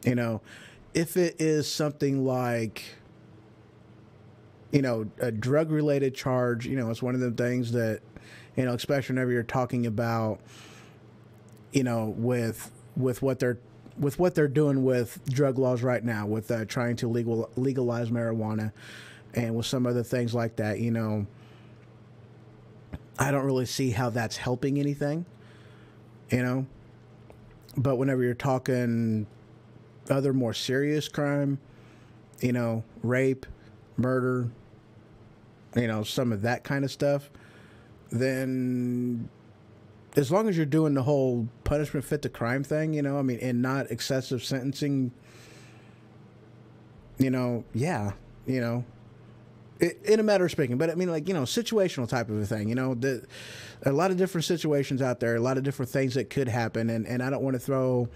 You know, if it is something like, you know, a drug-related charge, you know, it's one of the things that, especially whenever you're talking about, with what they're doing with drug laws right now, with trying to legalize marijuana, and with some other things like that. I don't really see how that's helping anything. But whenever you're talking other more serious crime, rape, murder, some of that kind of stuff, then as long as you're doing the whole punishment fit the crime thing, and not excessive sentencing, yeah, in a matter of speaking. But I mean, situational type of a thing, a lot of different situations out there, a lot of different things that could happen. And I don't want to throw,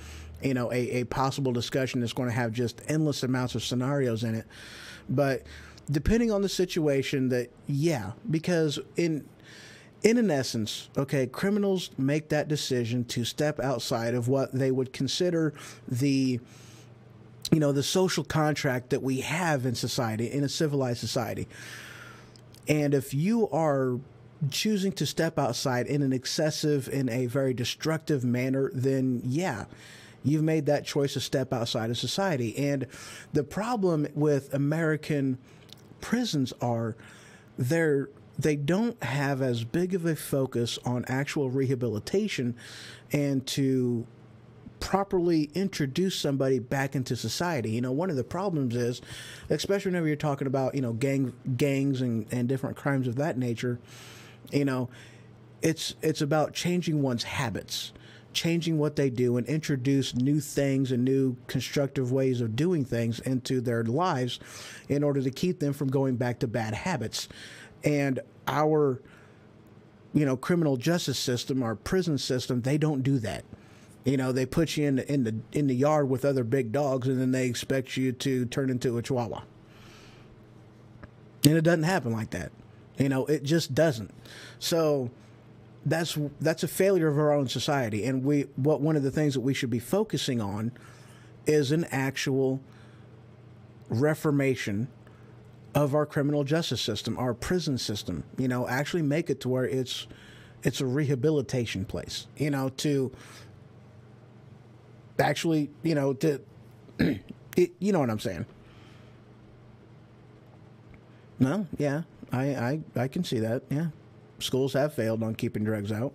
a possible discussion that's going to have just endless amounts of scenarios in it. But depending on the situation, because in an essence, okay, criminals make that decision to step outside of what they would consider the social contract that we have in society, in a civilized society. And if you are choosing to step outside in an excessive, in a very destructive manner, then you've made that choice to step outside of society. And the problem with American prisons are they don't have as big of a focus on actual rehabilitation and to properly introduce somebody back into society. One of the problems is, especially whenever you're talking about, gangs and different crimes of that nature, it's about changing one's habits, changing what they do, and introduce new things and new constructive ways of doing things into their lives in order to keep them from going back to bad habits. And our, criminal justice system, our prison system, they don't do that. They put you in the yard with other big dogs, and then they expect you to turn into a chihuahua. And it doesn't happen like that. It just doesn't. So that's a failure of our own society. And one of the things that we should be focusing on is an actual reformation of our criminal justice system, our prison system. Actually make it to where it's a rehabilitation place. To actually, to you know what I'm saying? No, yeah, I can see that. Yeah, schools have failed on keeping drugs out.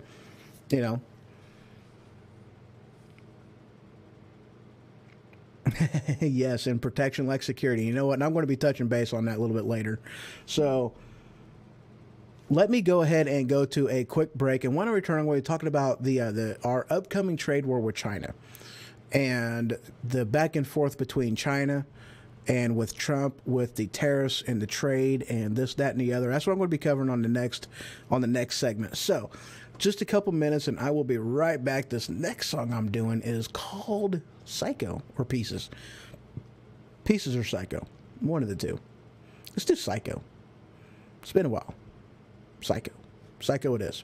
Yes, and protection like security. You know what? And I'm going to be touching base on that a little bit later. So let me go ahead and go to a quick break. And when I return, I'm going to be talking about our upcoming trade war with China and the back and forth between China and with Trump, with the tariffs and the trade and this, that, and the other. That's what I'm going to be covering on the next segment. So just a couple minutes and I will be right back. This next song I'm doing is called Psycho or Pieces. Pieces or Psycho. One of the two. Let's do Psycho. It's been a while. Psycho. Psycho it is.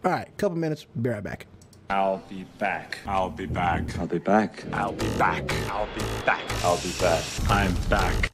All right, couple minutes. Be right back. I'll be back. I'll be back. I'll be back. I'll be back. I'll be back. I'll be back. I'm back.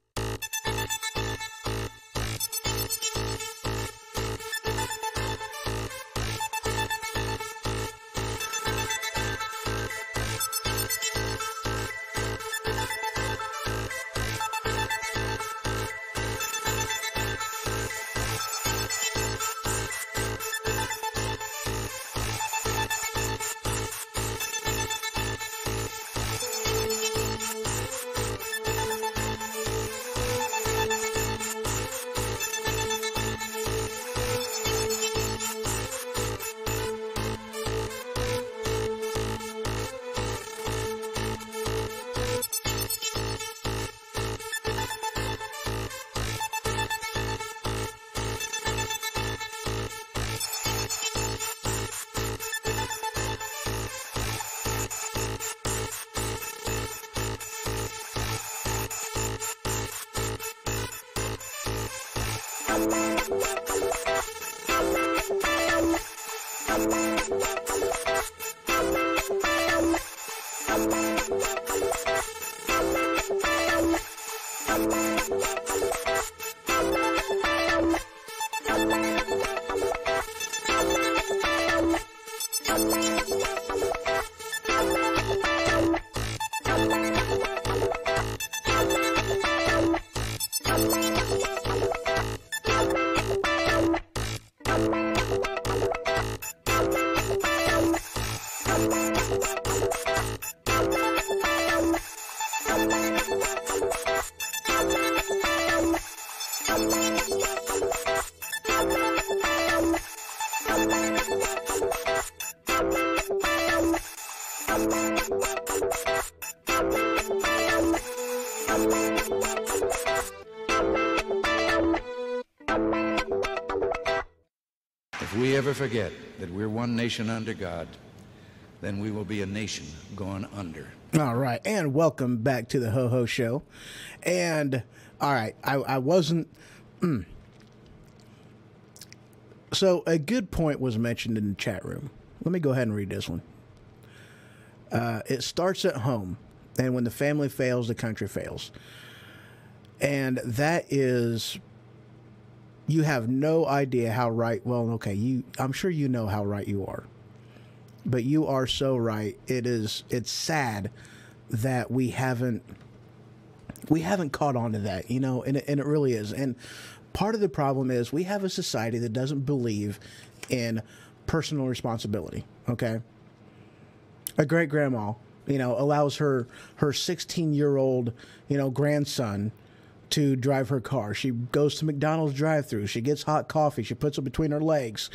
If we ever forget that we're one nation under God, then we will be a nation going under. All right, and welcome back to the Ho Ho Show. And all right, I wasn't. So a good point was mentioned in the chat room. Let me go ahead and read this one. It starts at home, and when the family fails, the country fails. And that is, you have no idea how right. Well, okay, I'm sure you know how right you are. But you are so right. It's sad that we haven't caught on to that, you know, and it really is. And part of the problem is we have a society that doesn't believe in personal responsibility. Okay, a great grandma, you know, allows her 16-year-old, you know, grandson to drive her car. She goes to McDonald's drive-thru. She gets hot coffee. She puts it between her legs.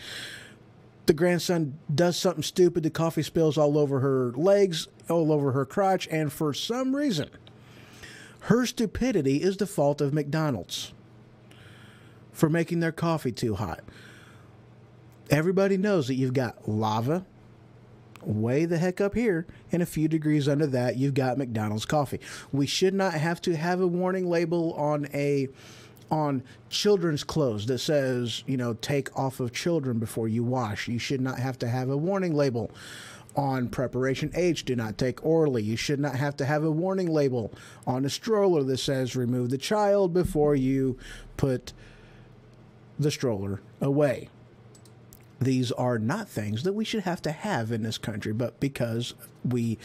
The grandson does something stupid. The coffee spills all over her legs, all over her crotch, and for some reason, her stupidity is the fault of McDonald's for making their coffee too hot. Everybody knows that you've got lava way the heck up here, and a few degrees under that, you've got McDonald's coffee. We should not have to have a warning label on children's clothes that says, you know, take off of children before you wash. You should not have to have a warning label on preparation H, do not take orally. You should not have to have a warning label on a stroller that says remove the child before you put the stroller away. These are not things that we should have to have in this country, but because we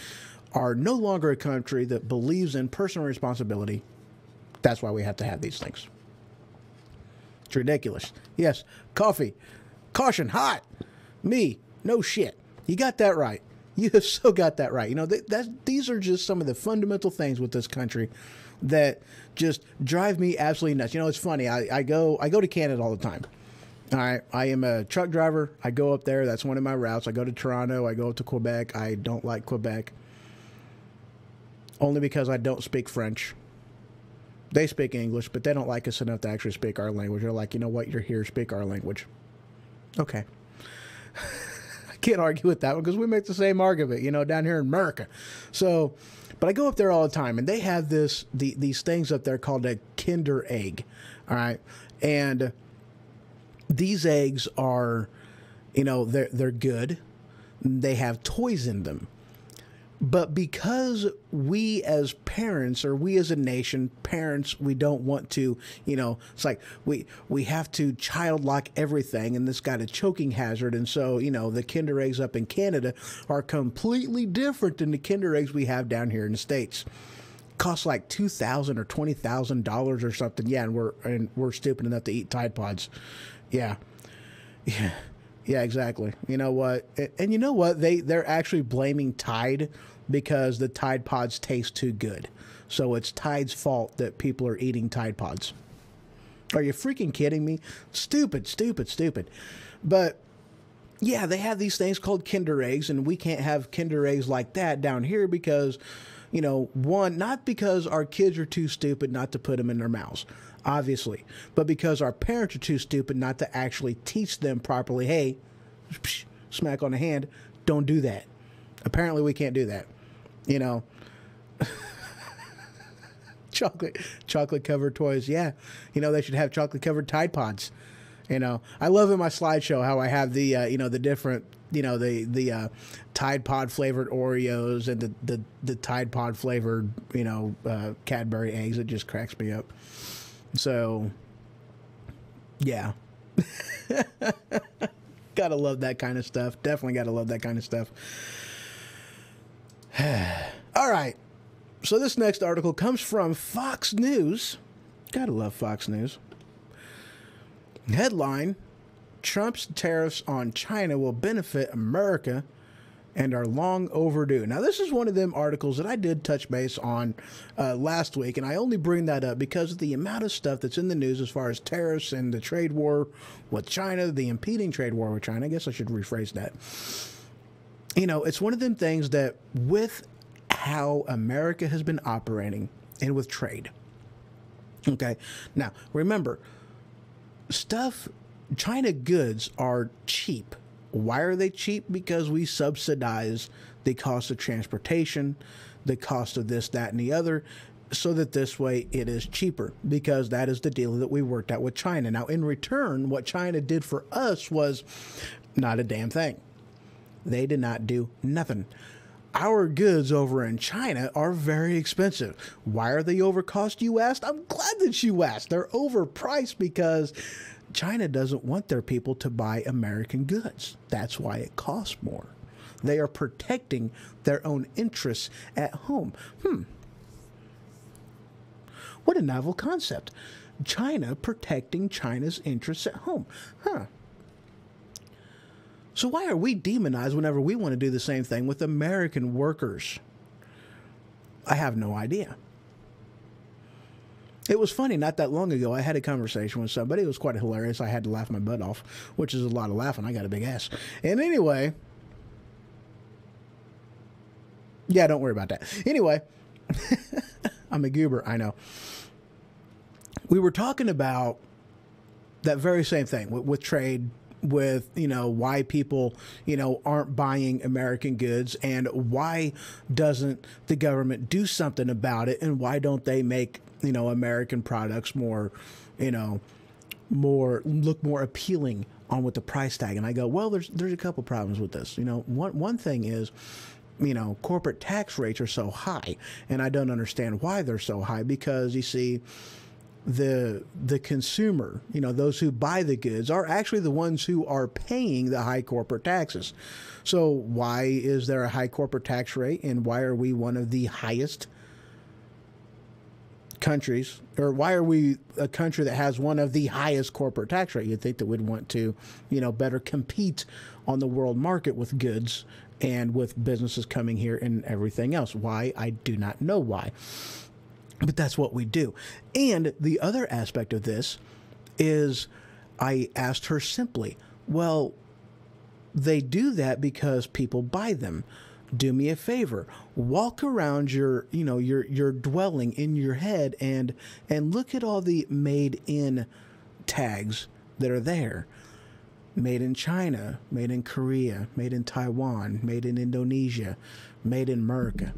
are no longer a country that believes in personal responsibility, that's why we have to have these things. It's ridiculous. Yes, coffee. Caution, hot. Me, no shit. You got that right. You have so got that right. You know, these are just some of the fundamental things with this country that just drive me absolutely nuts. You know, it's funny. I go to Canada all the time. All right. I am a truck driver. I go up there. That's one of my routes. I go to Toronto. I go to Quebec. I don't like Quebec. Only because I don't speak French. They speak English, but they don't like us enough to actually speak our language. They're like, you know what? You're here. Speak our language. Okay. I can't argue with that one because we make the same argument, you know, down here in America. So, but I go up there all the time, and they have these things up there called a Kinder Egg. All right. And these eggs are, you know, they're good. They have toys in them. But because we as parents, or we as a nation, parents, we don't want to, you know, it's like we have to child lock everything, and this got a choking hazard. And so, you know, the Kinder Eggs up in Canada are completely different than the Kinder Eggs we have down here in the States. Costs like $2,000 or $20,000 or something. Yeah, and we're stupid enough to eat Tide Pods. Yeah. Yeah, exactly. You know what? And you know what? They're actually blaming Tide because the Tide Pods taste too good. So it's Tide's fault that people are eating Tide Pods. Are you freaking kidding me? Stupid, stupid, stupid. But yeah, they have these things called Kinder Eggs, and we can't have Kinder Eggs like that down here because, you know, one, not because our kids are too stupid not to put them in their mouths, obviously, but because our parents are too stupid not to actually teach them properly. Hey, smack on the hand, don't do that. Apparently we can't do that, you know. chocolate covered toys. Yeah, you know, they should have chocolate covered Tide Pods. You know, I love in my slideshow how I have the you know, the different, you know, the Tide Pod flavored Oreos and the Tide Pod flavored, you know, Cadbury eggs. It just cracks me up. So, yeah. Gotta love that kind of stuff. Definitely gotta love that kind of stuff. All right. So this next article comes from Fox News. Gotta love Fox News. Headline: Trump's tariffs on China will benefit America and are long overdue. Now, this is one of them articles that I did touch base on last week, and I only bring that up because of the amount of stuff that's in the news as far as tariffs and the trade war with China, the impending trade war with China. I guess I should rephrase that. It's one of them things that with how America has been operating and with trade. Okay. Now, remember, China goods are cheap. Why are they cheap? Because we subsidize the cost of transportation, the cost of this, that, and the other, so that this way it is cheaper, because that is the deal that we worked out with China. Now, in return, what China did for us was not a damn thing. They did not do nothing. Our goods over in China are very expensive. Why are they overcost, you asked? I'm glad that you asked. They're overpriced because China doesn't want their people to buy American goods. That's why it costs more. They are protecting their own interests at home. What a novel concept. China protecting China's interests at home. So why are we demonized whenever we want to do the same thing with American workers? I have no idea. It was funny, not that long ago, I had a conversation with somebody. It was quite hilarious. I had to laugh my butt off, which is a lot of laughing. I got a big ass. And anyway, yeah, don't worry about that. Anyway, I'm a goober, I know. We were talking about that very same thing with trade, with, why people, aren't buying American goods, and why doesn't the government do something about it, and why don't they make, American products more, look more appealing on with the price tag. And I go, well, there's a couple problems with this. One thing is, corporate tax rates are so high, and I don't understand why they're so high, because you see, the consumer, those who buy the goods are actually the ones who are paying the high corporate taxes. So why is there a high corporate tax rate, and why are we one of the highest countries, or why are we a country that has one of the highest corporate tax rate? You'd think that we'd want to, better compete on the world market with goods and with businesses coming here and everything else. Why? I do not know why. But that's what we do. And the other aspect of this is, I asked her simply, well, they do that because people buy them. Do me a favor, walk around your dwelling in your head and look at all the made in tags that are there. Made in China, made in Korea, made in Taiwan, made in Indonesia, made in America.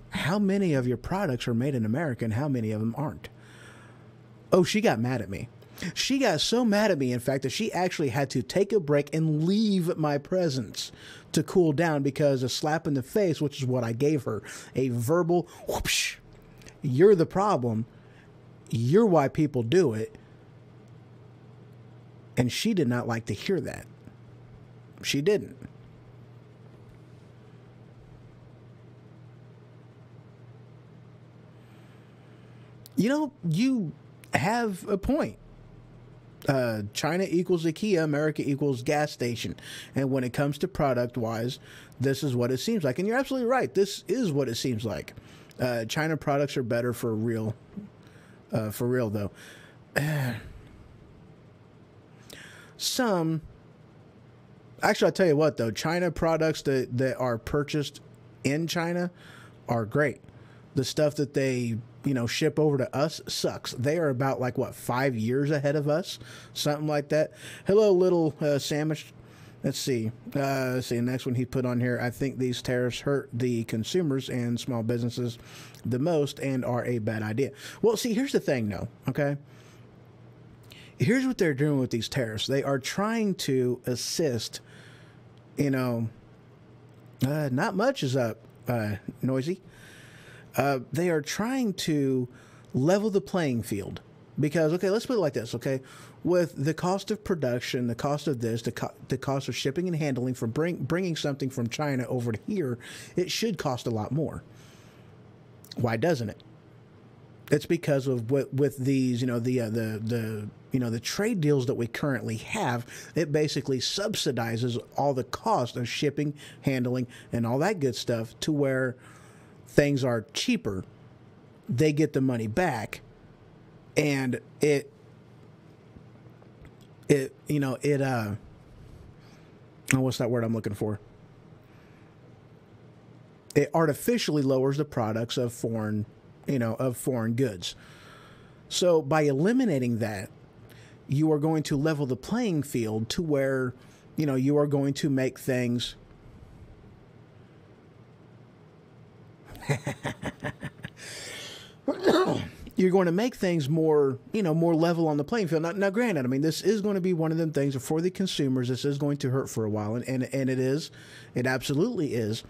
How many of your products are made in America, and how many of them aren't? Oh, she got mad at me. She got so mad at me, in fact, that she actually had to take a break and leave my presence to cool down, because a slap in the face, which is what I gave her, a verbal whoosh, you're the problem, you're why people do it. And she did not like to hear that. She didn't. You have a point. China equals IKEA, America equals gas station. And when it comes to product-wise, this is what it seems like. And you're absolutely right. This is what it seems like. China products are better for real though. Actually, I'll tell you what, though. China products that are purchased in China are great. The stuff that they ship over to us sucks. They are about 5 years ahead of us, something like that. Hello, little sandwich. Let's see. Next one he put on here. I think these tariffs hurt the consumers and small businesses the most and are a bad idea. Well, see, here's the thing, though. Okay. Here's what they're doing with these tariffs. They are trying to assist. Not much is up, Noisy. They are trying to level the playing field, because, okay, let's put it like this, okay? With the cost of production, the cost of this, the cost of shipping and handling for bringing something from China over to here, it should cost a lot more. Why doesn't it? It's because of with these, the trade deals that we currently have. It basically subsidizes all the cost of shipping, handling, and all that good stuff to where things are cheaper. They get the money back, and what's that word I'm looking for? it artificially lowers the products of foreign, of foreign goods. So by eliminating that, you are going to level the playing field to where, you are going to make things you're going to make things more, more level on the playing field. Now, granted, I mean, this is going to be one of them things for the consumers. This is going to hurt for a while, and it is. It absolutely is.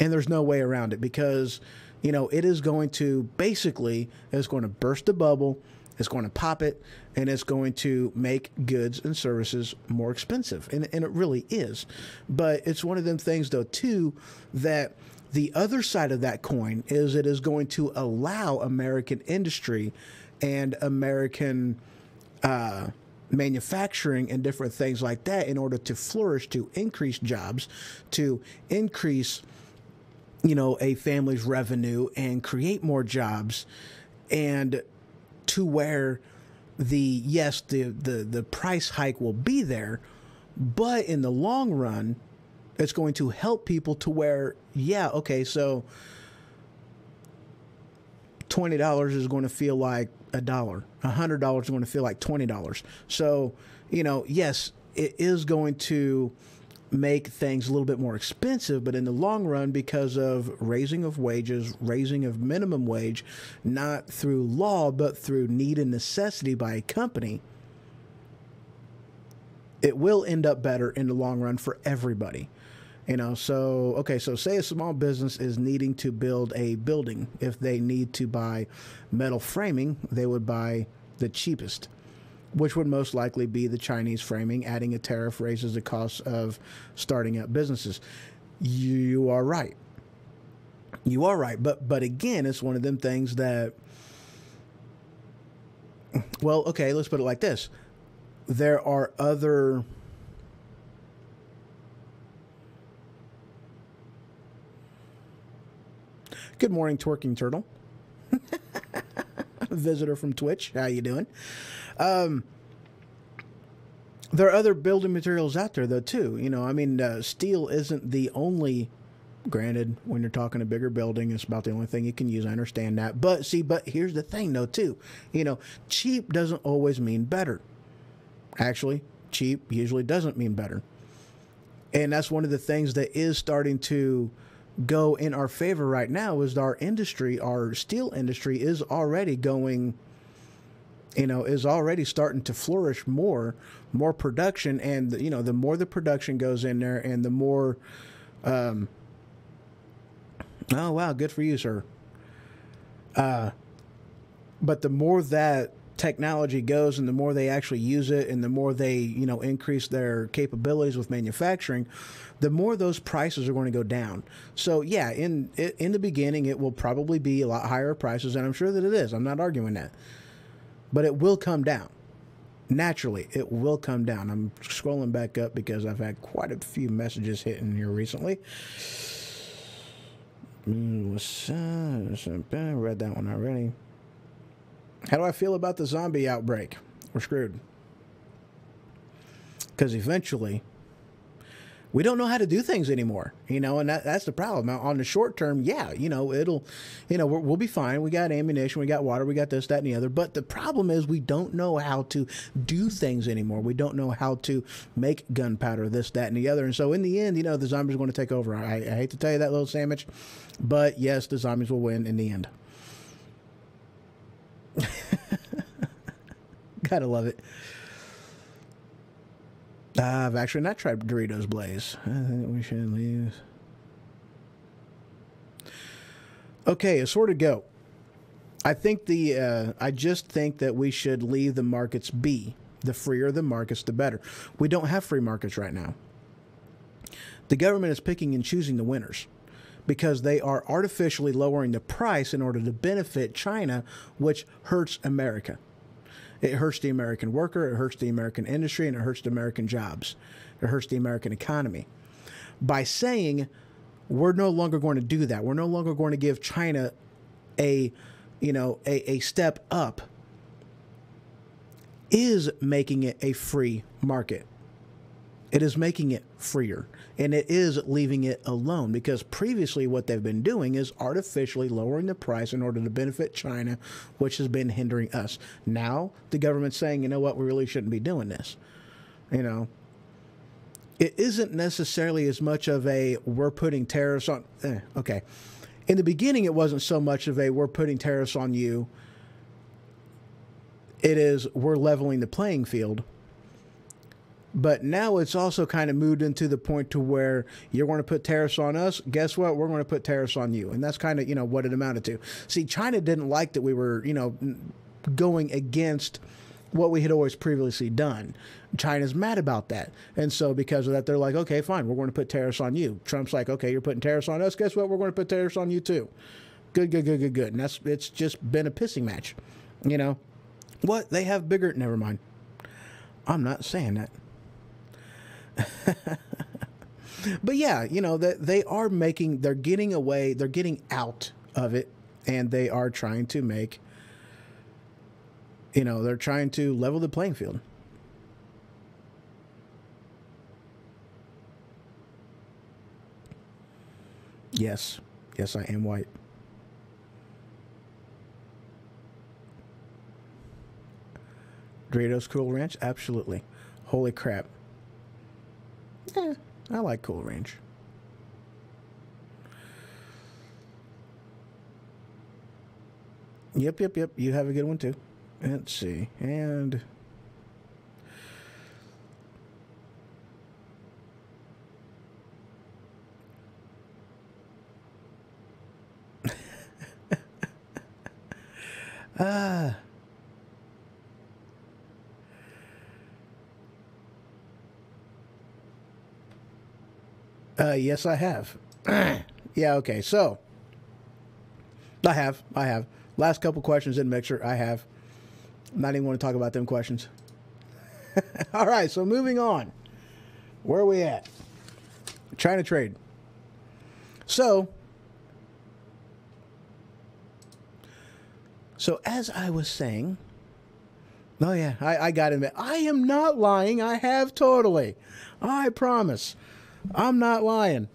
And there's no way around it because, it is going to basically, it's going to burst the bubble, it's going to pop it, and it's going to make goods and services more expensive. And it really is. But it's one of them things, though, too, that the other side of that coin is it is going to allow American industry and American manufacturing and different things like that in order to flourish, to increase jobs, to increase, a family's revenue and create more jobs, and to where the price hike will be there, but in the long run, it's going to help people to where, so $20 is going to feel like $1. $100 is going to feel like $20. So, yes, it is going to make things a little bit more expensive, but in the long run, because of raising of wages, raising of minimum wage, not through law, but through need and necessity by a company, it will end up better in the long run for everybody. So say a small business is needing to build a building. If they need to buy metal framing, they would buy the cheapest, which would most likely be the Chinese framing. Adding a tariff raises the cost of starting up businesses. You are right. But again, it's one of them things that, let's put it like this. There are other... Good morning, Twerking Turtle. Visitor from Twitch. How you doing? There are other building materials out there, though, too. Steel isn't the only... Granted, when you're talking a bigger building, it's about the only thing you can use. I understand that. But here's the thing, though, too. Cheap doesn't always mean better. Actually, cheap usually doesn't mean better. And that's one of the things that is starting to go in our favor right now is our steel industry is already going, is already starting to flourish more production. And, the more the production goes in there and the more, oh, wow, good for you, sir. But the more that technology goes and the more they actually use it and the more they, increase their capabilities with manufacturing, the more those prices are going to go down. So yeah, in the beginning, it will probably be a lot higher prices, and I'm sure that it is. I'm not arguing that. But it will come down. Naturally, it will come down. I'm scrolling back up because I've had quite a few messages hitting here recently. I read that one already. How do I feel about the zombie outbreak? We're screwed. Because eventually, we don't know how to do things anymore, and that's the problem. Now, on the short term, we'll be fine. We got ammunition, we got water, we got this, that, and the other. But the problem is we don't know how to do things anymore. We don't know how to make gunpowder, this, that, and the other. And so in the end, the zombies are going to take over. I hate to tell you that, little sandwich, but yes, the zombies will win in the end. Gotta love it. I've actually not tried Doritos Blaze. I think we should leave. Okay, a sort of go. I just think that we should leave the markets be. The freer the markets, the better. We don't have free markets right now. The government is picking and choosing the winners because they are artificially lowering the price in order to benefit China, which hurts America. It hurts the American worker, it hurts the American industry, and it hurts the American jobs. It hurts the American economy. By saying we're no longer going to do that, we're no longer going to give China a step up, is making it a free market. It is making it freer, and it is leaving it alone, because previously what they've been doing is artificially lowering the price in order to benefit China, which has been hindering us. Now the government's saying, you know what, we really shouldn't be doing this. You know, it isn't necessarily as much of a we're putting tariffs on. Okay. In the beginning, it wasn't so much of a we're putting tariffs on you. It is we're leveling the playing field. But now it's also kind of moved into the point to where you're going to put tariffs on us. Guess what? We're going to put tariffs on you. And that's kind of, you know, what it amounted to. See, China didn't like that we were, you know, going against what we had always previously done. China's mad about that. And so because of that, they're like, okay, fine, we're going to put tariffs on you. Trump's like, okay, you're putting tariffs on us. Guess what? We're going to put tariffs on you too. Good. And it's just been a pissing match. You know, what? They have bigger, never mind. I'm not saying that. But yeah, you know, that they're getting away, they're getting out of it, and they are trying to make, you know, they're trying to level the playing field. Yes, I am white. Doritos Cool Ranch, absolutely. Holy crap. I like Cool Ranch. Yep. You have a good one too. Let's see. And yes, I have. Yeah, okay. So, I have. Last couple questions in Mixer, I have. Not even want to talk about them questions. All right, so moving on. Where are we at? China trade. So as I was saying, oh yeah, I got to admit, I am not lying. I have totally. I promise. I'm not lying.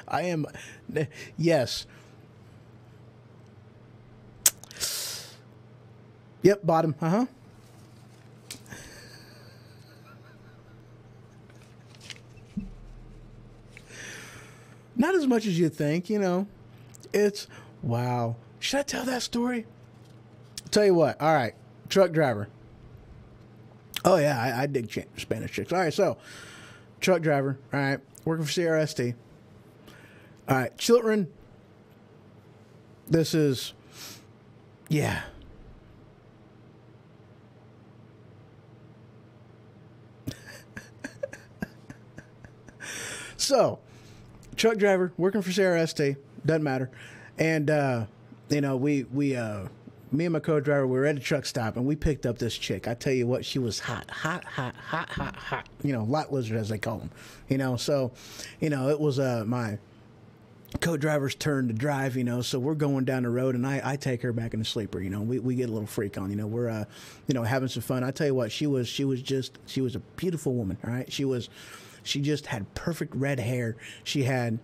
I am, yes. Yep, bottom, Not as much as you think, you know. It's, wow. Should I tell that story? Tell you what, all right. Truck driver. Oh, yeah, I dig Spanish chicks. All right, so, truck driver, all right, working for CRST. All right, children, this is, yeah. So, truck driver, working for CRST, doesn't matter. And, you know, me and my co-driver, we were at a truck stop, and we picked up this chick. I tell you what, she was hot. You know, lot lizard, as they call them. You know, so, you know, it was my co-driver's turn to drive, you know, so we're going down the road, and I take her back in the sleeper, you know. We get a little freak on, you know. We're, you know, having some fun. I tell you what, she was a beautiful woman, all right? She just had perfect red hair. She had...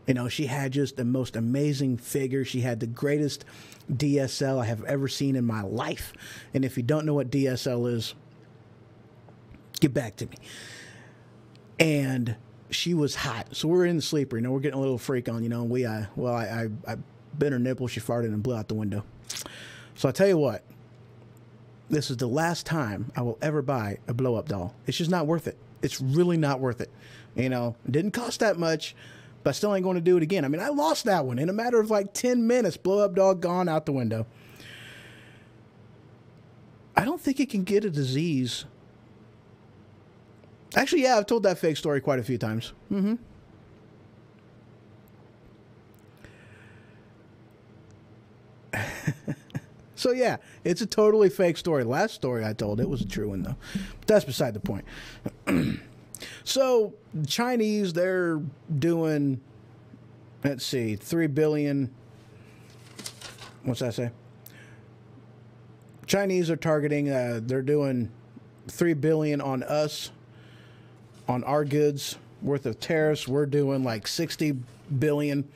You know, she had just the most amazing figure. She had the greatest DSL I have ever seen in my life. And if you don't know what DSL is, get back to me. And she was hot. So we're in the sleeper. You know, we're getting a little freak on, you know. And I bit her nipple. She farted and blew out the window. So I tell you what, this is the last time I will ever buy a blow-up doll. It's just not worth it. It's really not worth it. You know, it didn't cost that much. But I still ain't going to do it again. I mean, I lost that one in a matter of like 10 minutes. Blow up dog gone out the window. I don't think it can get a disease. Actually, yeah, I've told that fake story quite a few times. So yeah, it's a totally fake story. Last story I told, it was a true one though. But that's beside the point. So the Chinese, they're doing, let's see, 3 billion. What's that say? Chinese are targeting. They're doing $3 billion on us, on our goods worth of tariffs. We're doing like 60 billion.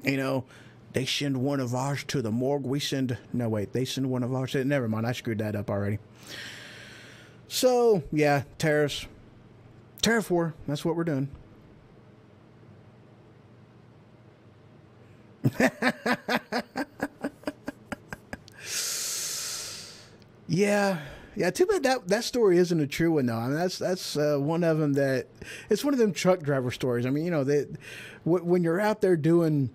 You know, they send one of ours to the morgue. We send no wait. They send one of ours. Never mind. I screwed that up already. So yeah, tariffs, tariff war. That's what we're doing. Yeah, too bad that story isn't a true one though. I mean, that's one of them that it's one of them truck driver stories. I mean, you know, when you're out there doing,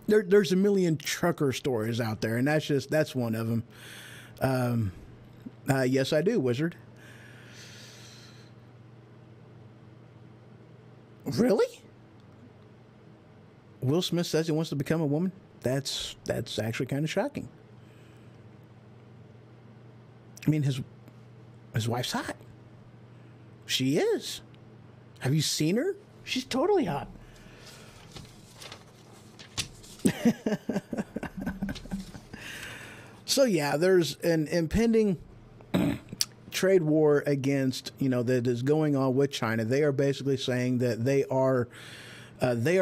there's a million trucker stories out there, and that's one of them. Yes, I do, Wizard. Really? Will Smith says he wants to become a woman. That's actually kind of shocking. I mean, his wife's hot. She is. Have you seen her? She's totally hot. So yeah, there's an impending trade war against, you know, that is going on with China. They are basically saying that they are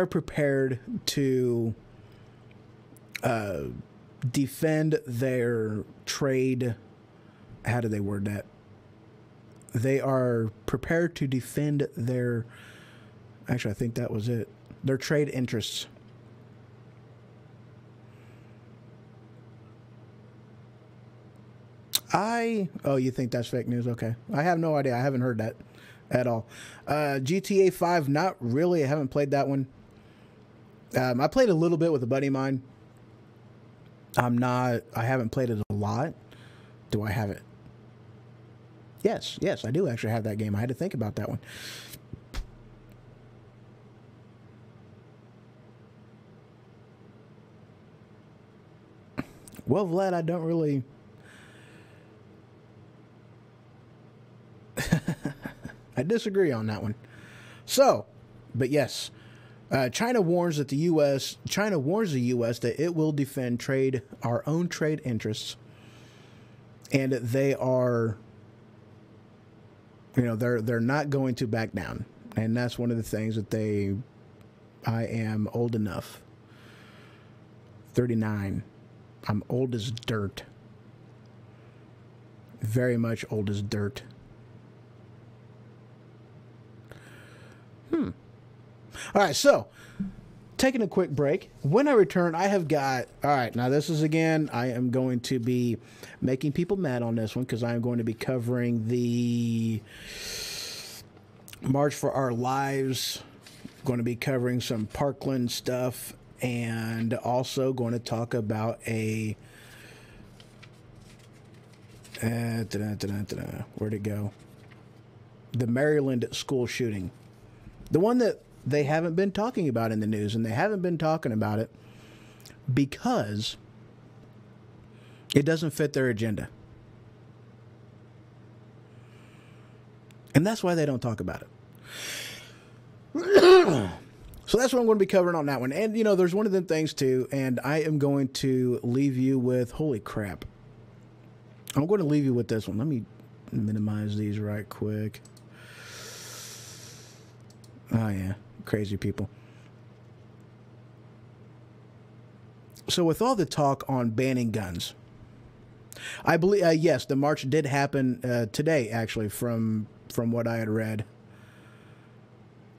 prepared to defend their trade. How do they word that? They are prepared to defend their, actually, I think that was it, their trade interests. Oh, you think that's fake news? Okay. I have no idea. I haven't heard that at all. GTA 5, not really. I haven't played that one. I played a little bit with a buddy of mine. I haven't played it a lot. Do I have it? Yes, I do actually have that game. I had to think about that one. Well, Vlad, I don't really... I disagree on that one. So, but yes, China warns the U.S. that it will defend our own trade interests, and they are, you know, they're not going to back down, and that's one of the things that I am old enough. 39. I'm old as dirt. Very much old as dirt. All right, so taking a quick break. When I return, I have got, all right, now this is again, I am going to be making people mad on this one because I am going to be covering the March for Our Lives, going to be covering some Parkland stuff, and also going to talk about where'd it go? The Maryland school shooting. The one that they haven't been talking about in the news, and they haven't been talking about it because it doesn't fit their agenda. And that's why they don't talk about it. So that's what I'm going to be covering on that one. And, you know, there's one of them things, too, and I am going to leave you with, holy crap. I'm going to leave you with this one. Let me minimize these right quick. Oh, yeah. Crazy people. So with all the talk on banning guns, I believe, yes, the march did happen today, actually, from what I had read.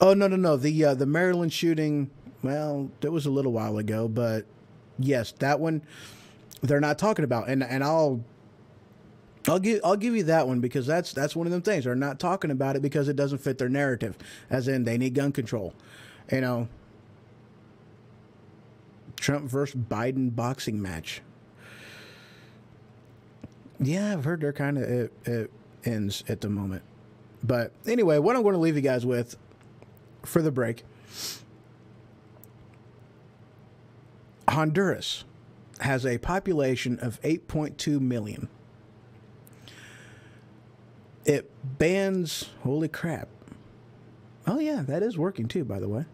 Oh, no. The Maryland shooting, well, it was a little while ago, but yes, that one they're not talking about. And I'll give you that one because that's one of them things. They're not talking about it because it doesn't fit their narrative, as in they need gun control. You know, Trump versus Biden boxing match. Yeah, I've heard they're kind of it ends at the moment. But anyway, what I'm going to leave you guys with for the break. Honduras has a population of 8.2 million. It bans, holy crap. Oh yeah, that is working too, by the way.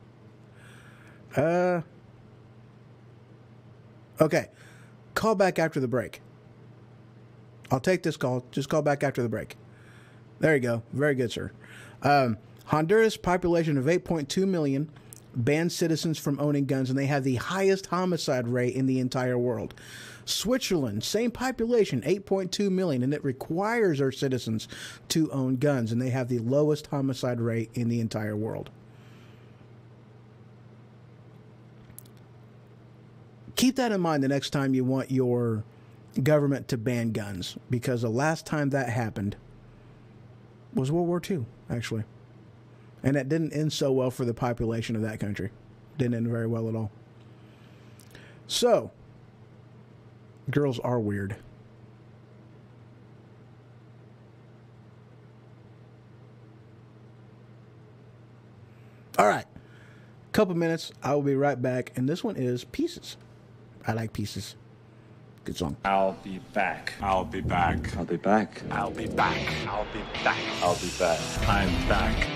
Okay. Call back after the break. I'll take this call. Just call back after the break. There you go. Very good, sir. Honduras, population of 8.2 million, bans citizens from owning guns, and they have the highest homicide rate in the entire world. Switzerland, same population, 8.2 million, and it requires our citizens to own guns, and they have the lowest homicide rate in the entire world. Keep that in mind the next time you want your government to ban guns, because the last time that happened was World War II, actually. And that didn't end so well for the population of that country. Didn't end very well at all. So, girls are weird. All right. Couple minutes. I will be right back. And this one is Pieces. I like Pieces. Good song. I'll be back. I'll be back. I'll be back. I'll be back. I'll be back. I'll be back. I'm back.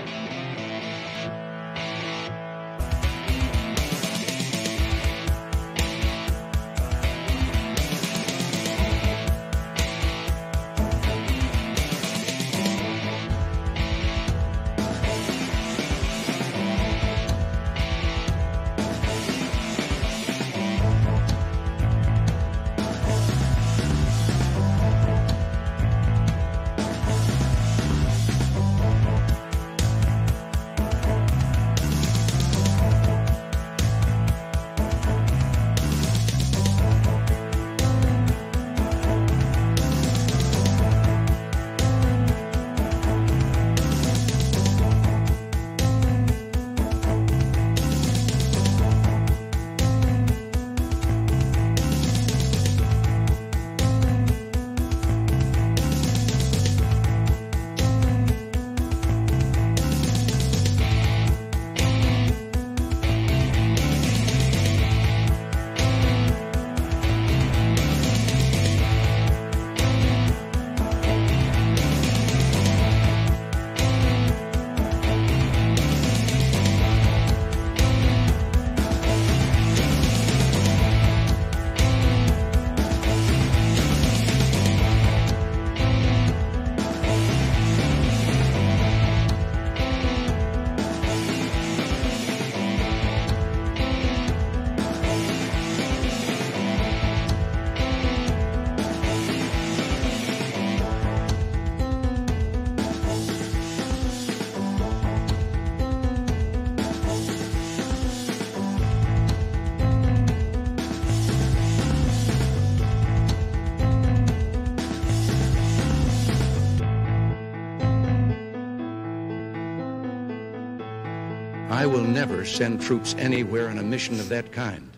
I will never send troops anywhere on a mission of that kind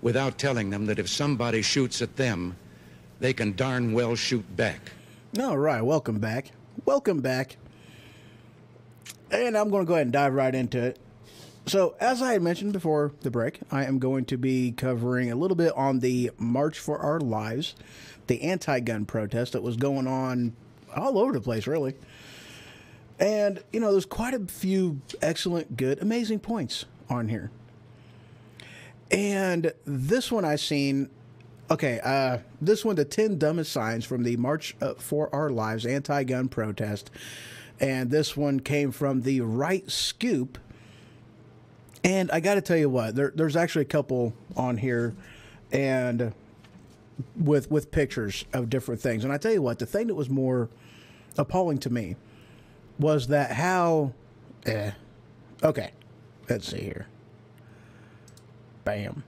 without telling them that if somebody shoots at them, they can darn well shoot back. All right, welcome back. Welcome back. And I'm going to go ahead and dive right into it. So, as I had mentioned before the break, I am going to be covering a little bit on the March for Our Lives, the anti-gun protest that was going on all over the place, really. And, you know, there's quite a few excellent, good, amazing points on here. And this one I seen, okay, this one, the 10 dumbest signs from the March for Our Lives anti-gun protest. And this one came from the Right Scoop. And I got to tell you what, there's actually a couple on here and with pictures of different things. And I tell you what, the thing that was more appalling to me was that how, okay, let's see here. Bam.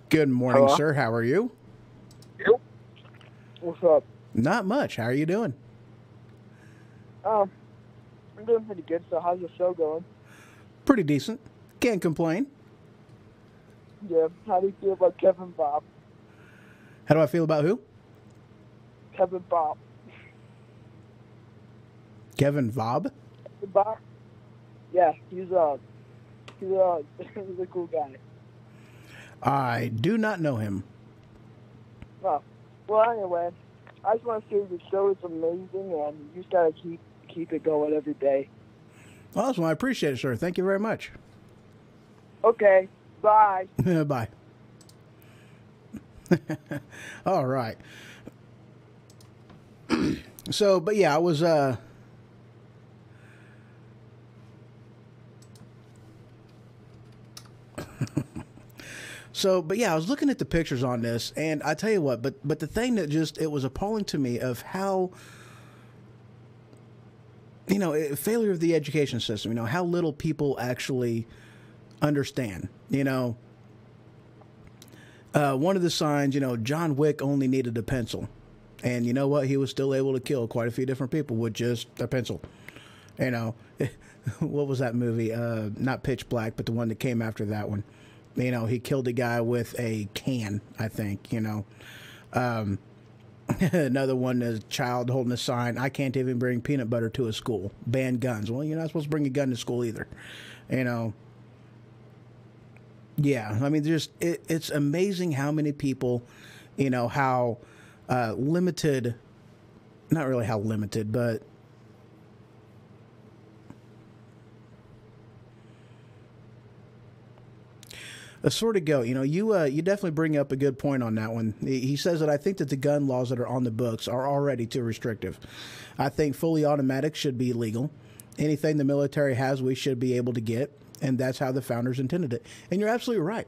Good morning, Hello? sir. How are you? Yep. What's up? Not much. How are you doing? I'm doing pretty good. So how's the show going? Pretty decent. Can't complain. Yeah. How do you feel about Kevin Bob? How do I feel about who? Kevin Bob. Kevin Vob? Kevin Bob? Yeah, he's a cool guy. I do not know him. Oh, well, anyway, I just want to say the show is amazing, and you just gotta keep it going every day. Awesome. I appreciate it, sir. Thank you very much. Okay. Bye. Bye. All right. So, but yeah, I was so, but yeah, I was looking at the pictures on this, and I tell you what, but the thing that just it was appalling to me of how, you know, failure of the education system. You know, how little people actually understand. You know, one of the signs, you know, John Wick only needed a pencil. And you know what? He was still able to kill quite a few different people with just a pencil. You know, what was that movie? Not Pitch Black, but the one that came after that one. You know, he killed a guy with a can, I think, you know. Another one is a child holding a sign, I can't even bring peanut butter to a school. Ban guns. Well, you're not supposed to bring a gun to school either. You know. Yeah, I mean, it's amazing how many people, you know, how limited, not really how limited, but a sort of go. You know, you definitely bring up a good point on that one. He says that I think that the gun laws that are on the books are already too restrictive. I think fully automatic should be legal. Anything the military has, we should be able to get. And that's how the founders intended it. And you're absolutely right.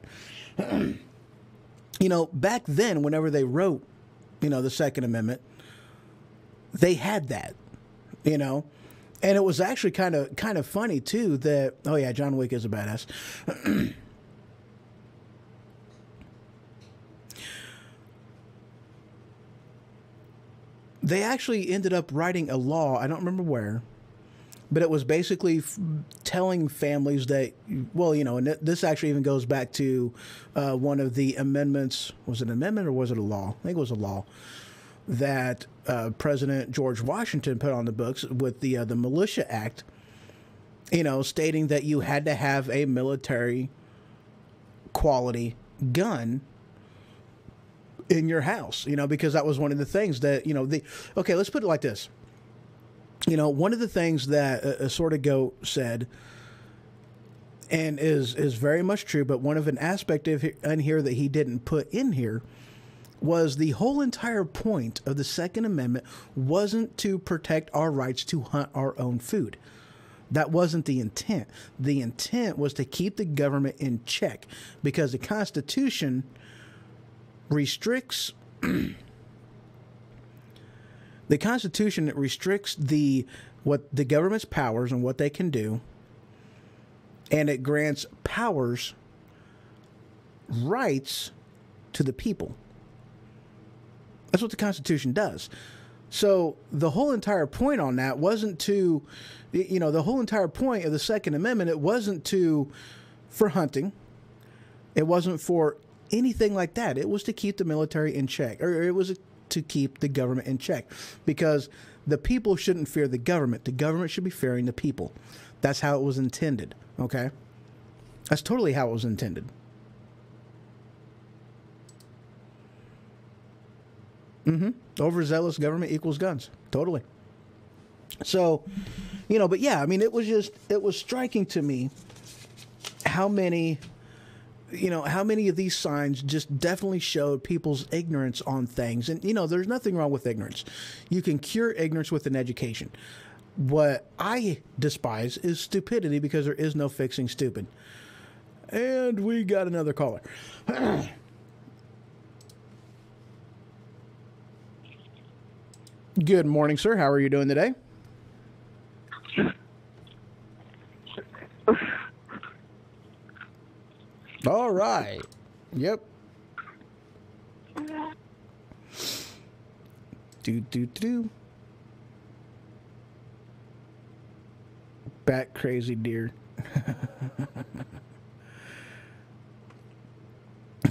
You know, back then, whenever they wrote, you know, the Second Amendment, they had that, you know. And it was actually kind of funny, too, that, oh, yeah, John Wick is a badass. They actually ended up writing a law, I don't remember where, but it was basically telling families that, well, you know, and this actually even goes back to one of the amendments. Was it an amendment or was it a law? I think it was a law that President George Washington put on the books with the Militia Act, you know, stating that you had to have a military quality gun in your house, you know, because that was one of the things that, you know, okay, let's put it like this. You know, one of the things that a sort of goat said, and is very much true, but one of an aspect of in here that he didn't put in here was the whole entire point of the Second Amendment wasn't to protect our rights to hunt our own food. That wasn't the intent. The intent was to keep the government in check, because the Constitution restricts the Constitution restricts what the government's powers and what they can do, and it grants rights to the people. That's what the Constitution does. So the whole entire point on that wasn't to, you know, the whole entire point of the Second Amendment, it wasn't for hunting. It wasn't for anything like that. It was to keep the military in check, or it was to keep the government in check, because the people shouldn't fear the government. The government should be fearing the people. That's how it was intended. Okay? That's totally how it was intended. Overzealous government equals guns. Totally. So, you know, but yeah, I mean, it was striking to me how many of these signs just definitely showed people's ignorance on things. And, you know, there's nothing wrong with ignorance. You can cure ignorance with an education. What I despise is stupidity, because there is no fixing stupid. And we got another caller. Good morning, sir. How are you doing today? All right. Yep. Do. Bat crazy deer.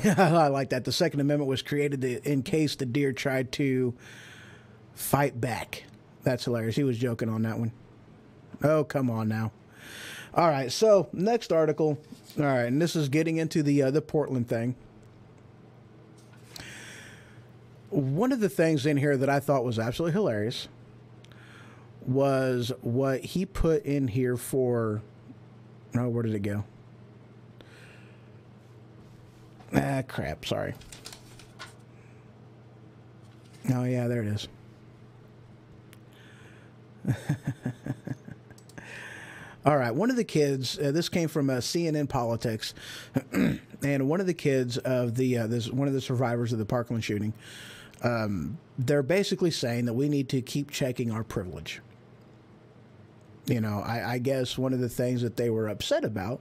I like that. The Second Amendment was created in case the deer tried to fight back. That's hilarious. He was joking on that one. Oh, come on now. All right, so next article. All right, and this is getting into the Portland thing. One of the things in here that I thought was absolutely hilarious was what he put in here for... Oh, where did it go? Ah, crap, sorry. Oh, yeah, there it is. All right, one of the kids, this came from CNN Politics, and one of the kids of the one of the survivors of the Parkland shooting, they're basically saying that we need to keep checking our privilege. You know, I guess one of the things that they were upset about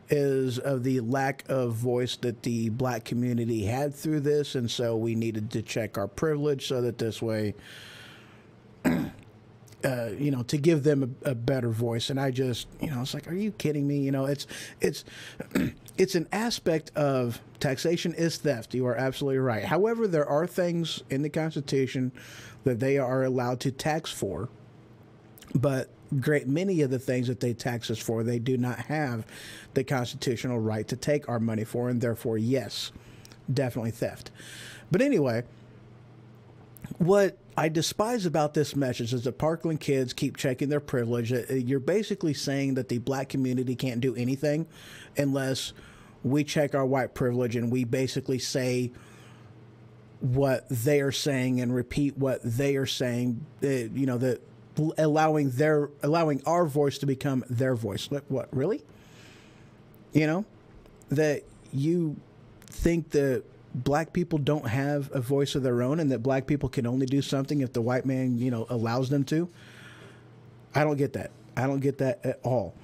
is of the lack of voice that the black community had through this, and so we needed to check our privilege so that this way, you know, to give them a better voice. And I just, you know, it's like, are you kidding me? You know, it's it's an aspect of taxation is theft. You are absolutely right. However, there are things in the Constitution that they are allowed to tax for, but great many of the things that they tax us for, they do not have the constitutional right to take our money for, and therefore, yes, definitely theft. But anyway, what I despise about this message is that Parkland kids keep checking their privilege. You're basically saying that the black community can't do anything unless we check our white privilege and we basically say what they are saying and repeat what they are saying, you know, that allowing our voice to become their voice. What, really? You know, that you think that black people don't have a voice of their own and that black people can only do something if the white man, you know, allows them to. I don't get that. I don't get that at all.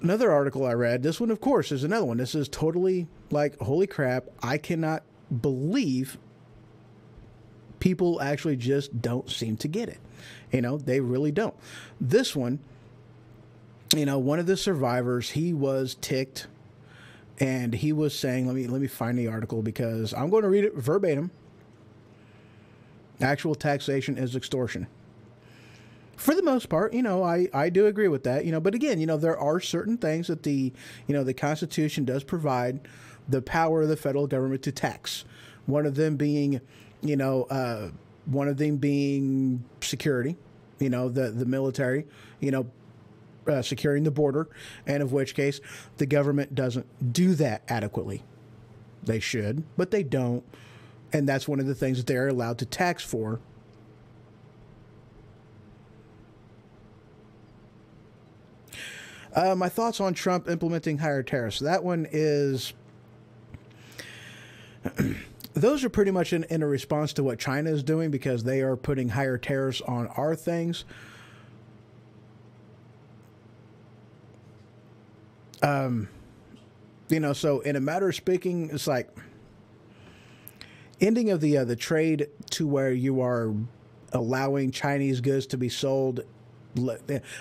Another article I read, this one, of course, is another one. This is totally like, holy crap, I cannot believe people actually just don't seem to get it. You know, they really don't. This one, you know, one of the survivors, he was ticked, and he was saying, let me find the article because I'm going to read it verbatim. Actual taxation is extortion. For the most part, you know, I do agree with that, you know, but again, you know, there are certain things that the Constitution does provide the power of the federal government to tax. One of them being, you know, security, you know, the military, you know, securing the border, and of which case the government doesn't do that adequately. They should, but they don't. And that's one of the things that they're allowed to tax for. My thoughts on Trump implementing higher tariffs. That one is... Those are pretty much in a response to what China is doing because they are putting higher tariffs on our things. You know, so in a matter of speaking, it's like ending of the trade to where you are allowing Chinese goods to be sold.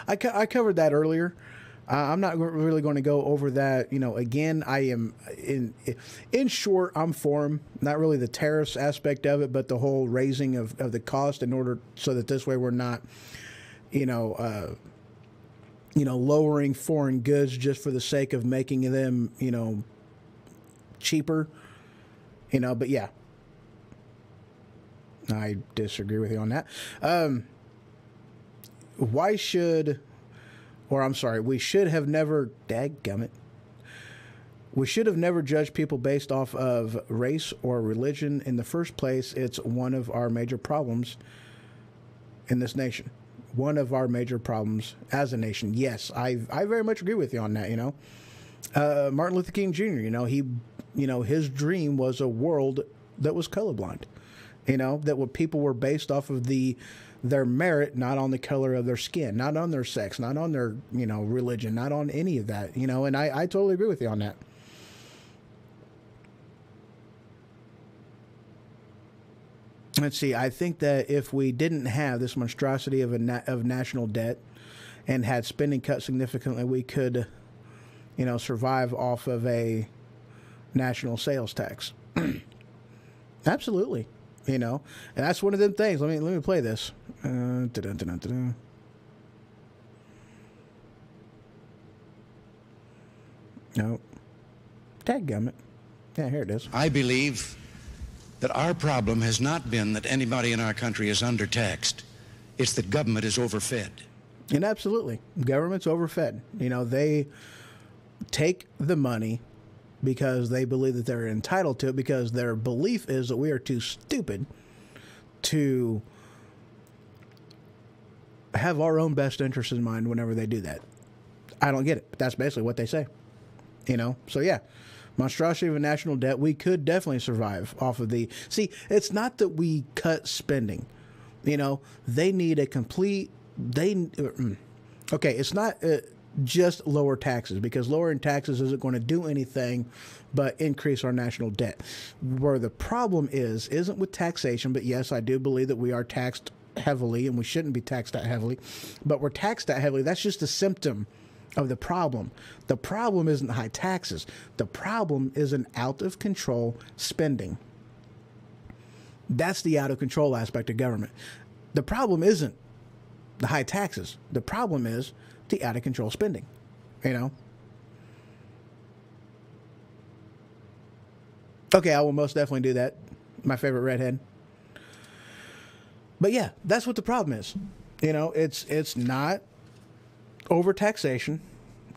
I covered that earlier. I'm not really going to go over that. You know, again, I am in short, I'm for them. Not really the tariffs aspect of it, but the whole raising of the cost in order so that this way we're not, you know, lowering foreign goods just for the sake of making them, you know, cheaper. You know, but yeah, I disagree with you on that. We should have never, dadgummit, we should have never judged people based off of race or religion in the first place. It's one of our major problems in this nation. One of our major problems as a nation. Yes, I very much agree with you on that, you know. Martin Luther King Jr., you know, his dream was a world that was colorblind. You know, that what people were based off of their merit, not on the color of their skin, not on their sex, not on their, you know, religion, not on any of that, you know, and I totally agree with you on that. Let's see, I think that if we didn't have this monstrosity of national debt and had spending cut significantly, we could, you know, survive off of a national sales tax. Absolutely. You know, and that's one of them things. Let me play this. No. Dadgummit. Yeah, here it is. I believe that our problem has not been that anybody in our country is undertaxed. It's that government is overfed. And absolutely, government's overfed. You know, they take the money because they believe that they're entitled to it, because their belief is that we are too stupid to have our own best interests in mind whenever they do that. I don't get it, but that's basically what they say. You know, so yeah, monstrosity of a national debt. We could definitely survive off of the. See, it's not that we cut spending. You know, they need a complete. Okay, it's not just lower taxes, because lowering taxes isn't going to do anything but increase our national debt. Where the problem isn't with taxation, but yes, I do believe that we are taxed heavily, and we shouldn't be taxed that heavily, but we're taxed that heavily. That's just a symptom of the problem. The problem isn't high taxes. The problem is an out of control spending. That's the out of control aspect of government. The problem isn't the high taxes. The problem is the out of control spending, you know? Okay, I will most definitely do that. My favorite redhead. But yeah, that's what the problem is. You know, it's not overtaxation.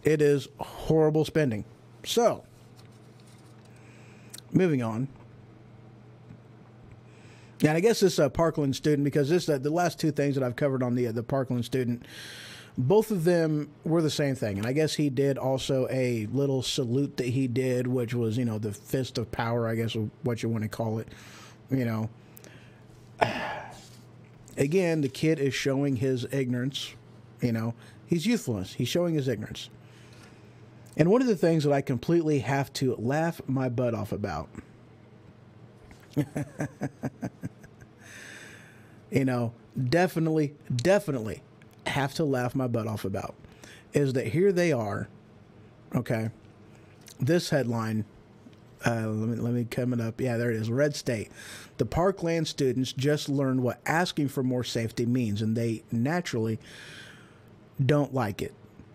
It is horrible spending. So, moving on. And I guess this Parkland student, because this the last two things that I've covered on the Parkland student, both of them were the same thing. And I guess he did also a little salute that he did, which was, you know, the fist of power, I guess, what you want to call it. You know, again, the kid is showing his ignorance. You know, he's youthfulness. He's showing his ignorance. And one of the things that I completely have to laugh my butt off about, you know, definitely have to laugh my butt off about, is that here they are, okay, this headline, let me come it up. Yeah, there it is. Red State. The Parkland students just learned what asking for more safety means, and they naturally don't like it.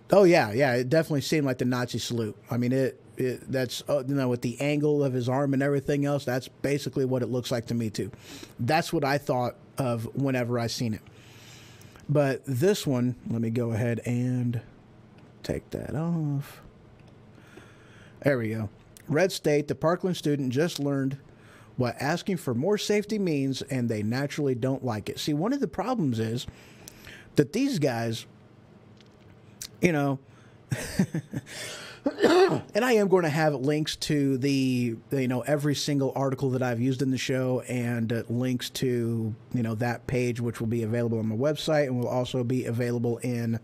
Oh, yeah, it definitely seemed like the Nazi salute. I mean, that's, you know, with the angle of his arm and everything else, that's basically what it looks like to me, too. That's what I thought of whenever I seen it. But this one, let me go ahead and take that off. There we go. Red State, the Parkland student just learned what asking for more safety means, and they naturally don't like it. See, one of the problems is that these guys, you know, and I am going to have links to the, you know, every single article that I've used in the show, and links to, you know, that page, which will be available on my website and will also be available in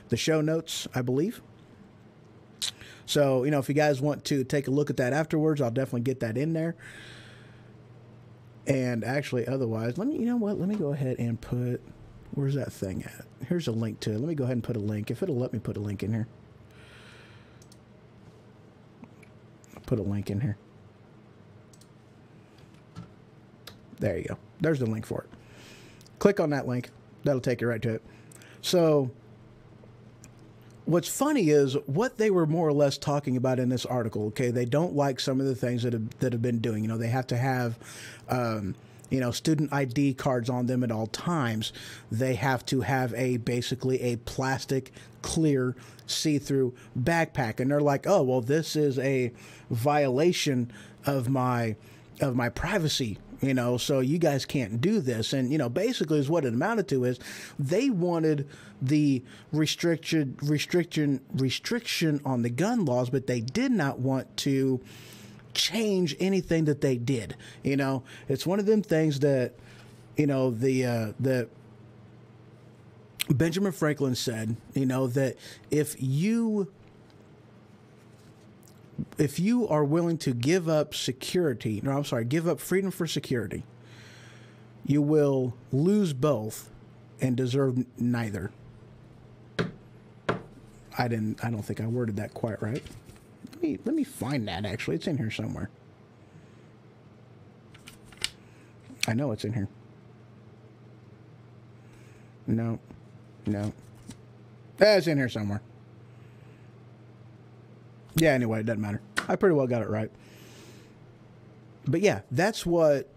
the show notes, I believe. So, you know, if you guys want to take a look at that afterwards, I'll definitely get that in there. And actually, otherwise, let me, you know what, let me go ahead and put, where's that thing at? Here's a link to it. Let me go ahead and put a link, if it'll let me put a link in here. I'll put a link in here. There you go. There's the link for it. Click on that link. That'll take you right to it. So, what's funny is what they were more or less talking about in this article. Okay, they don't like some of the things that have been doing. You know, they have to have, you know, student ID cards on them at all times. They have to have basically a plastic, clear, see-through backpack, and they're like, oh, well, this is a violation of my privacy. You know, so you guys can't do this. And, you know, basically is what it amounted to is they wanted the restriction on the gun laws, but they did not want to change anything that they did. You know, it's one of them things that, you know, the Benjamin Franklin said, you know, that if you are willing to give up give up freedom for security, you will lose both and deserve neither. I don't think I worded that quite right. Let me find that, actually. It's in here somewhere. I know it's in here. No. It's in here somewhere. Yeah, anyway, it doesn't matter. I pretty well got it right. But yeah, that's what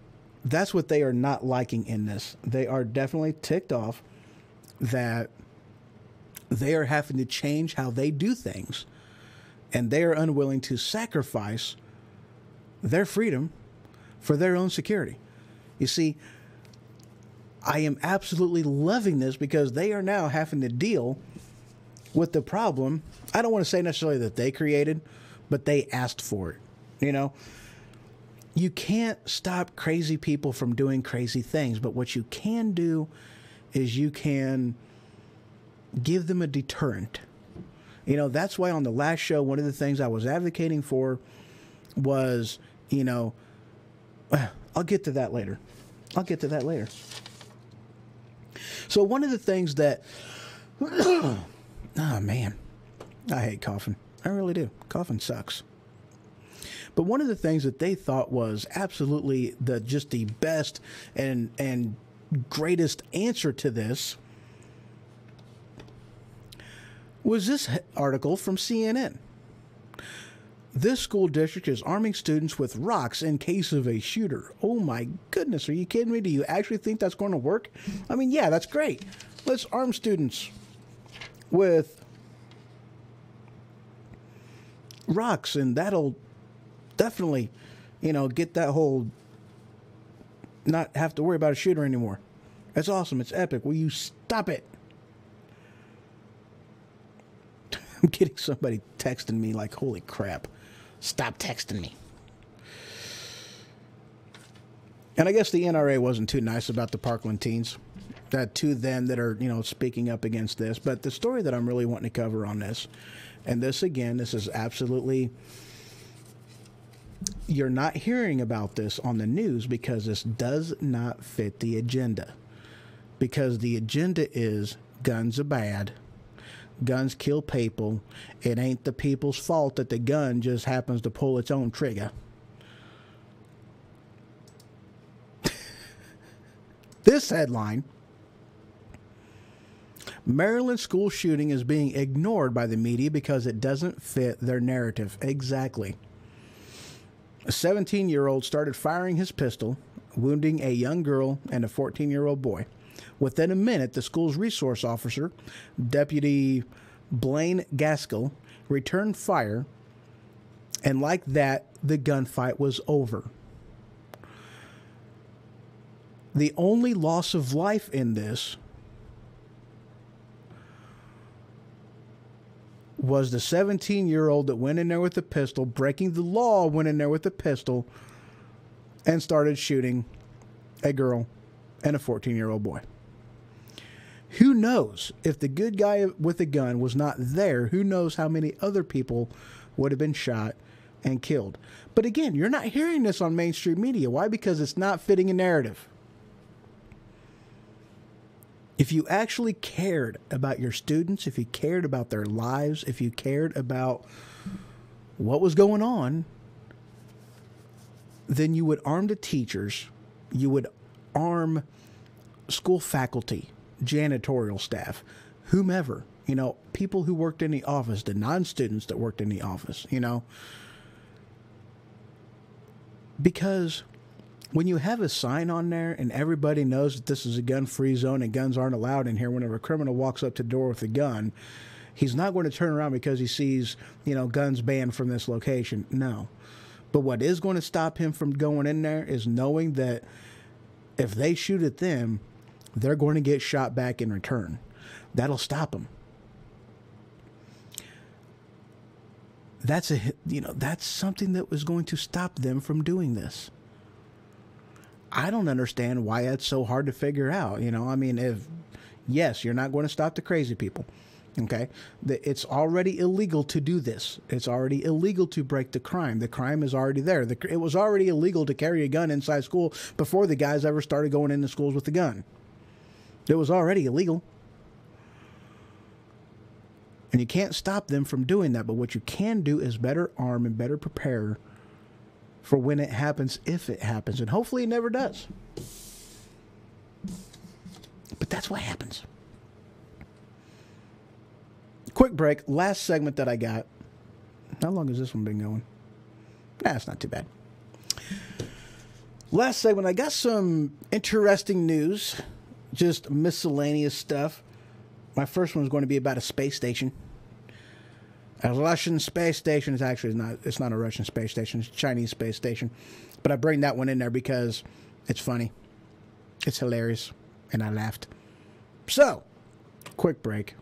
they are not liking in this. They are definitely ticked off that they are having to change how they do things, and they are unwilling to sacrifice their freedom for their own security. You see, I am absolutely loving this because they are now having to deal with the problem. I don't want to say necessarily that they created, but they asked for it. You know, you can't stop crazy people from doing crazy things, but what you can do is you can give them a deterrent. You know, that's why on the last show, one of the things I was advocating for was, you know, I'll get to that later. So one of the things that, oh man, I hate coughing. I really do. Coughing sucks. But one of the things that they thought was absolutely just the best and greatest answer to this was this article from CNN. This school district is arming students with rocks in case of a shooter. Oh my goodness, are you kidding me? Do you actually think that's going to work? I mean, yeah, that's great. Let's arm students with rocks, and that'll definitely, you know, get that whole not have to worry about a shooter anymore. That's awesome. It's epic. Will you stop it? I'm getting somebody texting me like, holy crap. Stop texting me. And I guess the NRA wasn't too nice about the Parkland teens. To them that are, you know, speaking up against this. But the story that I'm really wanting to cover on this, and this again, this is absolutely, you're not hearing about this on the news because this does not fit the agenda. Because the agenda is guns are bad. Guns kill people. It ain't the people's fault that the gun just happens to pull its own trigger. This headline: Maryland school shooting is being ignored by the media because it doesn't fit their narrative. Exactly. A 17-year-old started firing his pistol, wounding a young girl and a 14-year-old boy. Within a minute, the school's resource officer, Deputy Blaine Gaskell, returned fire, and like that, the gunfight was over. The only loss of life in this was the 17-year-old that went in there with a pistol, breaking the law, went in there with a pistol, and started shooting a girl and a 14-year-old boy. Who knows if the good guy with the gun was not there? Who knows how many other people would have been shot and killed? But again, you're not hearing this on mainstream media. Why? Because it's not fitting a narrative. If you actually cared about your students, if you cared about their lives, if you cared about what was going on, then you would arm the teachers, you would arm school faculty, janitorial staff, whomever, you know, people who worked in the office, the non-students that worked in the office, you know. Because when you have a sign on there and everybody knows that this is a gun-free zone and guns aren't allowed in here, whenever a criminal walks up to the door with a gun, he's not going to turn around because he sees, you know, guns banned from this location. No. But what is going to stop him from going in there is knowing that if they shoot at them, they're going to get shot back in return. That'll stop them. That's something that was going to stop them from doing this. I don't understand why that's so hard to figure out. You know, I mean, yes, you're not going to stop the crazy people. Okay. It's already illegal to do this. It's already illegal to break the crime. The crime is already there. It was already illegal to carry a gun inside school before the guys ever started going into schools with the gun. It was already illegal. And you can't stop them from doing that. But what you can do is better arm and better prepare for when it happens, if it happens. And hopefully it never does. But that's what happens. Quick break. Last segment that I got. How long has this one been going? Nah, it's not too bad. Last segment, I got some interesting news. Just miscellaneous stuff. My first one is going to be about a space station. A Russian space station. It's not a Russian space station. It's a Chinese space station. But I bring that one in there because it's funny. It's hilarious. And I laughed. So, quick break.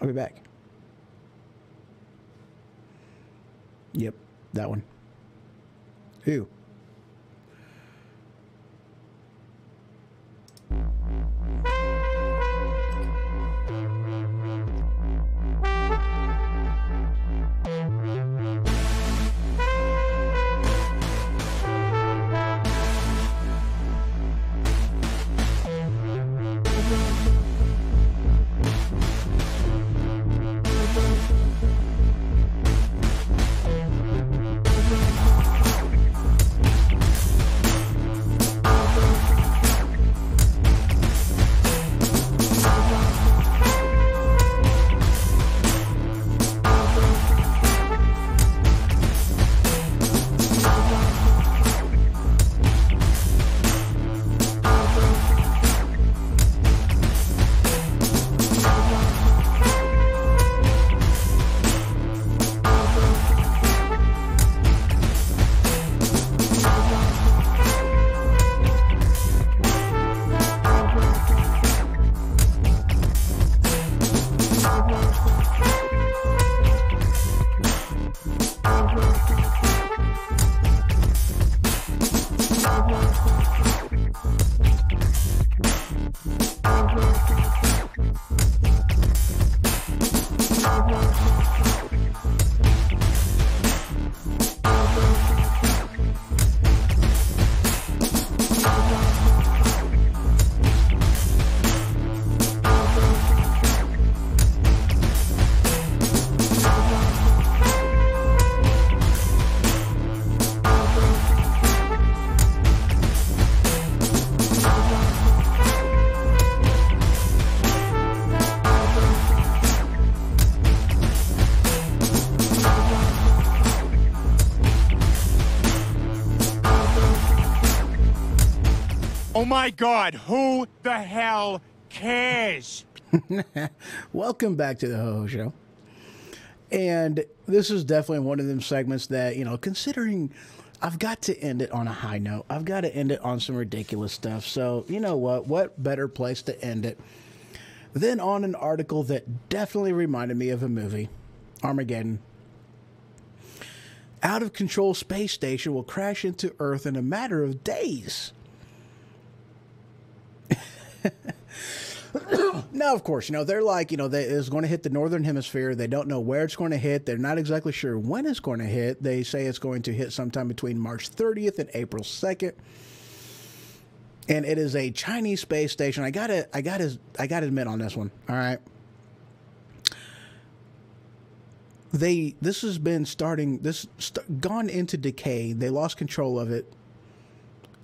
I'll be back. Yep, that one. Who? Oh my God, who the hell cares? Welcome back to the Ho-Ho Show. And this is definitely one of them segments that, you know, considering I've got to end it on a high note. I've got to end it on some ridiculous stuff. So, you know what? What better place to end it than on an article that definitely reminded me of a movie, Armageddon. Out of control space station will crash into Earth in a matter of days. Now, of course, you know, they're like, you know, it's going to hit the northern hemisphere. They don't know where it's going to hit. They're not exactly sure when it's going to hit. They say it's going to hit sometime between March 30th and April 2nd. And it is a Chinese space station. I gotta admit on this one. All right. This has been gone into decay. They lost control of it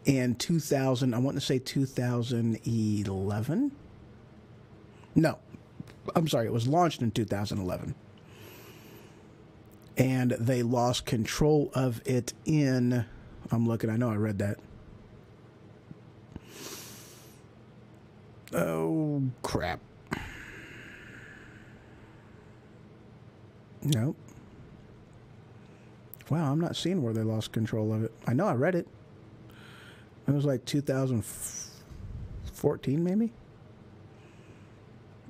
in 2000. I want to say 2011. No, I'm sorry. It was launched in 2011. And they lost control of it in, I'm looking, I know I read that. Oh, crap. Nope. Wow, I'm not seeing where they lost control of it. I know I read it. It was like 2014, maybe?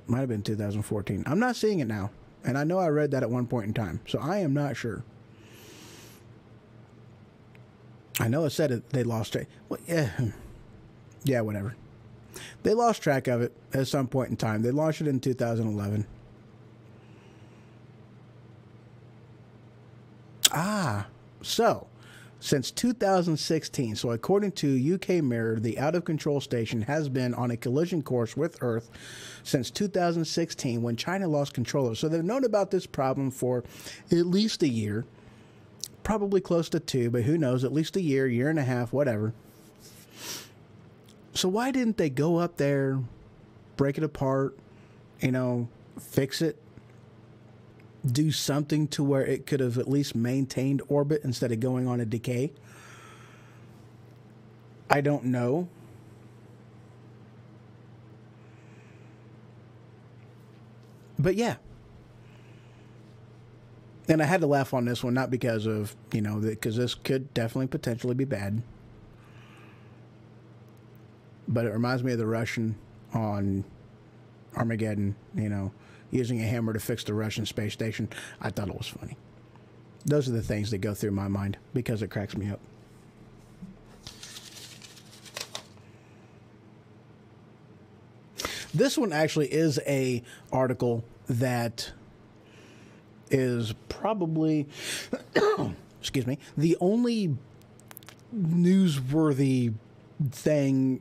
Might have been 2014. I'm not seeing it now. And I know I read that at one point in time. So I am not sure. I know it said they lost track. Well, yeah, whatever. They lost track of it at some point in time. They launched it in 2011. So since 2016, so according to UK Mirror, the out-of-control station has been on a collision course with Earth since 2016 when China lost control of it. So they've known about this problem for at least a year, probably close to 2, but who knows, at least a year and a half, whatever. So why didn't they go up there, break it apart, you know, fix it? Do something to where it could have at least maintained orbit instead of going on a decay? I don't know. But yeah. And I had to laugh on this one, not because of, you know, because this could definitely potentially be bad. but it reminds me of the Russian on Armageddon, using a hammer to fix the Russian space station. I thought it was funny. Those are the things that go through my mind because it cracks me up. This one actually is a article that is probably, excuse me, the only newsworthy thing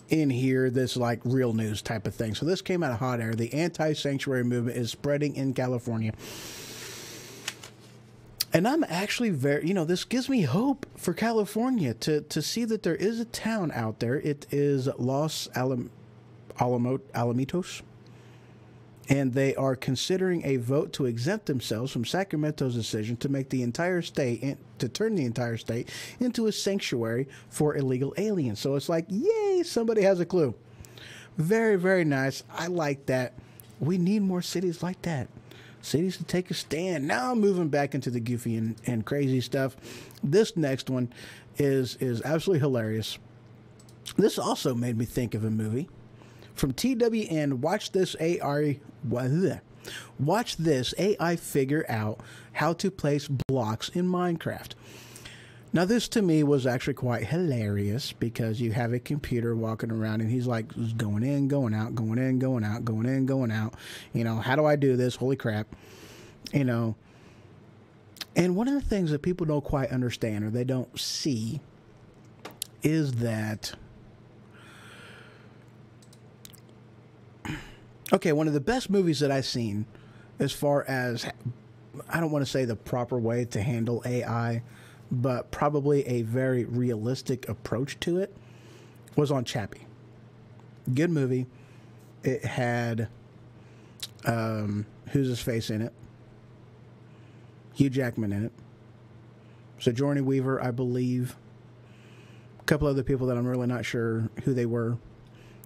in here that's like real news type of thing. So this came out of Hot Air. The anti-sanctuary movement is spreading in California. And I'm actually very, this gives me hope for California to see that there is a town out there. It is Los Alamitos. And they are considering a vote to exempt themselves from Sacramento's decision to make the entire state, to turn the entire state into a sanctuary for illegal aliens. So it's like, yay, somebody has a clue. Very, very nice. I like that. We need more cities like that. Cities to take a stand. Now I'm moving back into the goofy and crazy stuff. This next one is absolutely hilarious. This also made me think of a movie. From TWN, watch this AI figure out how to place blocks in Minecraft. Now, this to me was actually quite hilarious because you have a computer walking around and he's like going in, going out, going in, going out, going in, going out. How do I do this? Holy crap. And one of the things that people don't quite understand or they don't see is that, okay, one of the best movies that I've seen as far as, I don't want to say the proper way to handle AI, but probably a very realistic approach to it, was on Chappie. Good movie. It had, who's his face in it? Hugh Jackman in it. Sojourner Weaver, I believe. A couple other people that I'm really not sure who they were.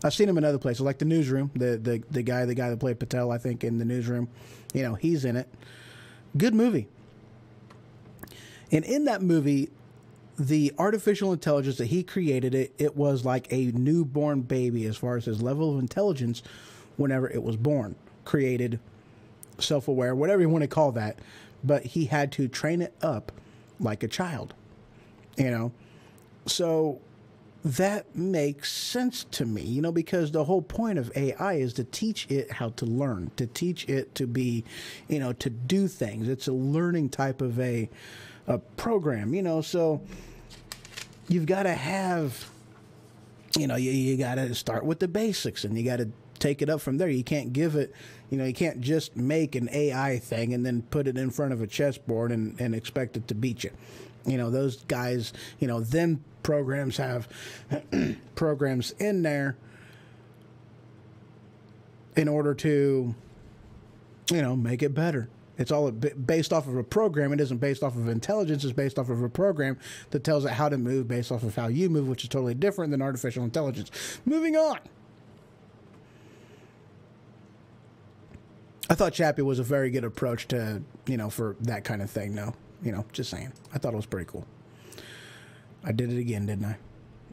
I've seen him in other places, like The Newsroom. The guy that played Patel, I think, in The Newsroom. He's in it. Good movie. And in that movie, the artificial intelligence that he created, it was like a newborn baby as far as his level of intelligence whenever it was born. Created, self-aware, whatever you want to call that. But he had to train it up like a child. So that makes sense to me, because the whole point of AI is to teach it how to learn, to teach it to be, to do things. It's a learning type of a program, so you've got to have, you got to start with the basics and you got to take it up from there. You can't give it, you can't just make an AI thing and then put it in front of a chessboard and expect it to beat you. Those guys, them programs have programs in there in order to, make it better. It's all based off of a program. It isn't based off of intelligence. It's based off of a program that tells it how to move based off of how you move, which is totally different than artificial intelligence. Moving on. I thought Chappie was a very good approach to, for that kind of thing. No, just saying. I thought it was pretty cool. I did it again, didn't I?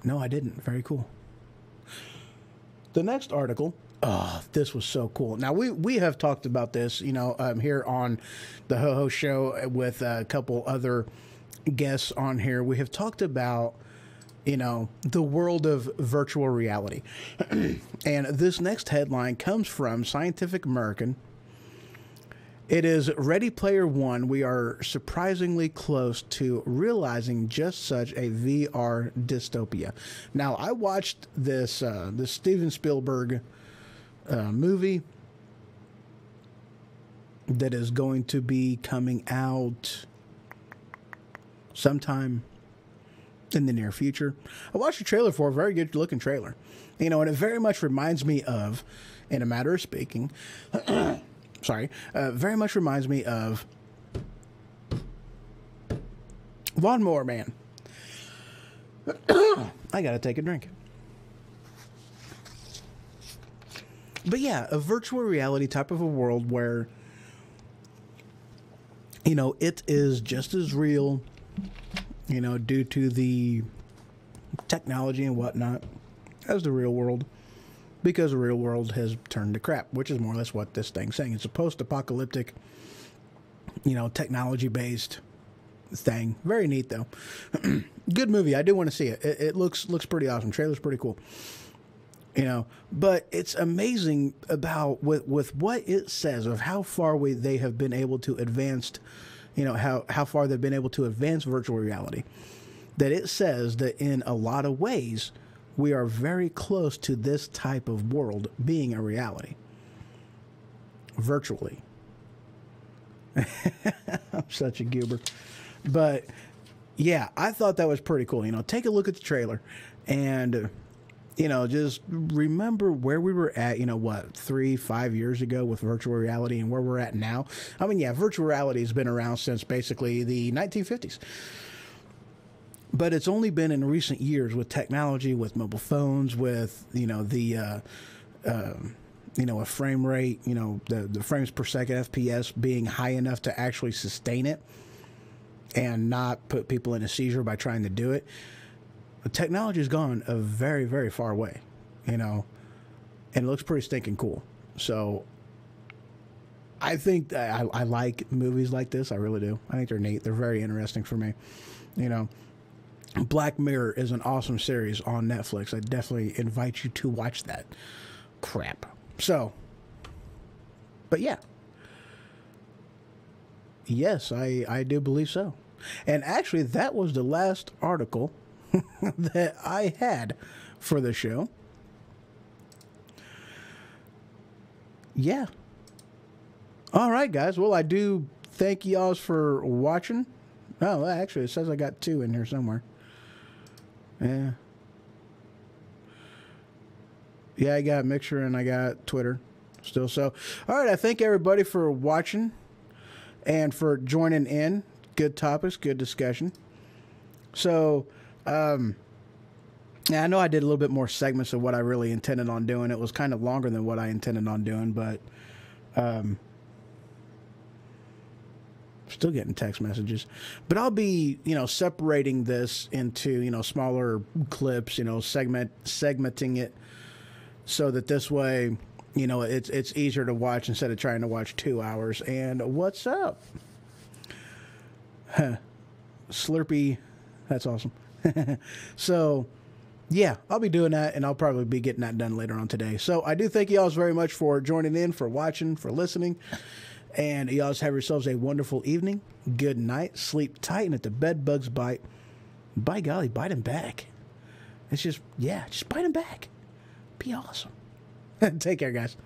No, I didn't. Very cool. The next article. Oh, this was so cool. Now, we have talked about this, here on the Ho Ho Show with a couple other guests on here. We have talked about, the world of virtual reality. And this next headline comes from Scientific American. It is Ready Player One. We are surprisingly close to realizing just such a VR dystopia. Now, I watched this Steven Spielberg movie that is going to be coming out sometime in the near future. I watched a trailer for a very good looking trailer, and it very much reminds me of, in a matter of speaking, very much reminds me of Lawnmower Man. I gotta take a drink. But yeah, a virtual reality type of a world where, it is just as real, due to the technology and whatnot, as the real world, because the real world has turned to crap, which is more or less what this thing's saying. It's a post-apocalyptic, technology-based thing. Very neat, though. Good movie. I do want to see it. It looks pretty awesome. Trailer's pretty cool. But it's amazing about with what it says of how far they have been able to advance, how far they've been able to advance virtual reality. That it says that in a lot of ways, we are very close to this type of world being a reality. Virtually. I'm such a goober. But yeah, I thought that was pretty cool. Take a look at the trailer and, just remember where we were at, 3-5 years ago with virtual reality and where we're at now. I mean, yeah, virtual reality has been around since basically the 1950s. But it's only been in recent years with technology, with mobile phones, with, a frame rate, the frames per second, FPS, being high enough to actually sustain it and not put people in a seizure by trying to do it. The technology has gone a very, very far way, and it looks pretty stinking cool. So I think I like movies like this. I really do. I think they're neat. They're very interesting for me. Black Mirror is an awesome series on Netflix. I definitely invite you to watch that crap. So, but yeah. Yes, I do believe so. And actually, that was the last article that I had for the show. Yeah. All right, guys. Well, I do thank y'all for watching. Oh, actually, it says I got 2 in here somewhere. Yeah. Yeah, I got Mixer and I got Twitter still. So, all right. I thank everybody for watching and for joining in. Good topics, good discussion. So, yeah, I know I did a little bit more segments of what I really intended on doing. It was kind of longer than what I intended on doing, but still getting text messages. But I'll be, separating this into, smaller clips, segmenting it so that this way, it's easier to watch instead of trying to watch 2 hours. And what's up? Slurpee. That's awesome. So, yeah, I'll be doing that, and I'll probably be getting that done later on today. So I do thank you all very much for joining in, for watching, for listening. And you all have yourselves a wonderful evening. Good night. Sleep tight, and if the bed bugs bite, by golly, bite them back. It's just bite them back. Be awesome. Take care, guys.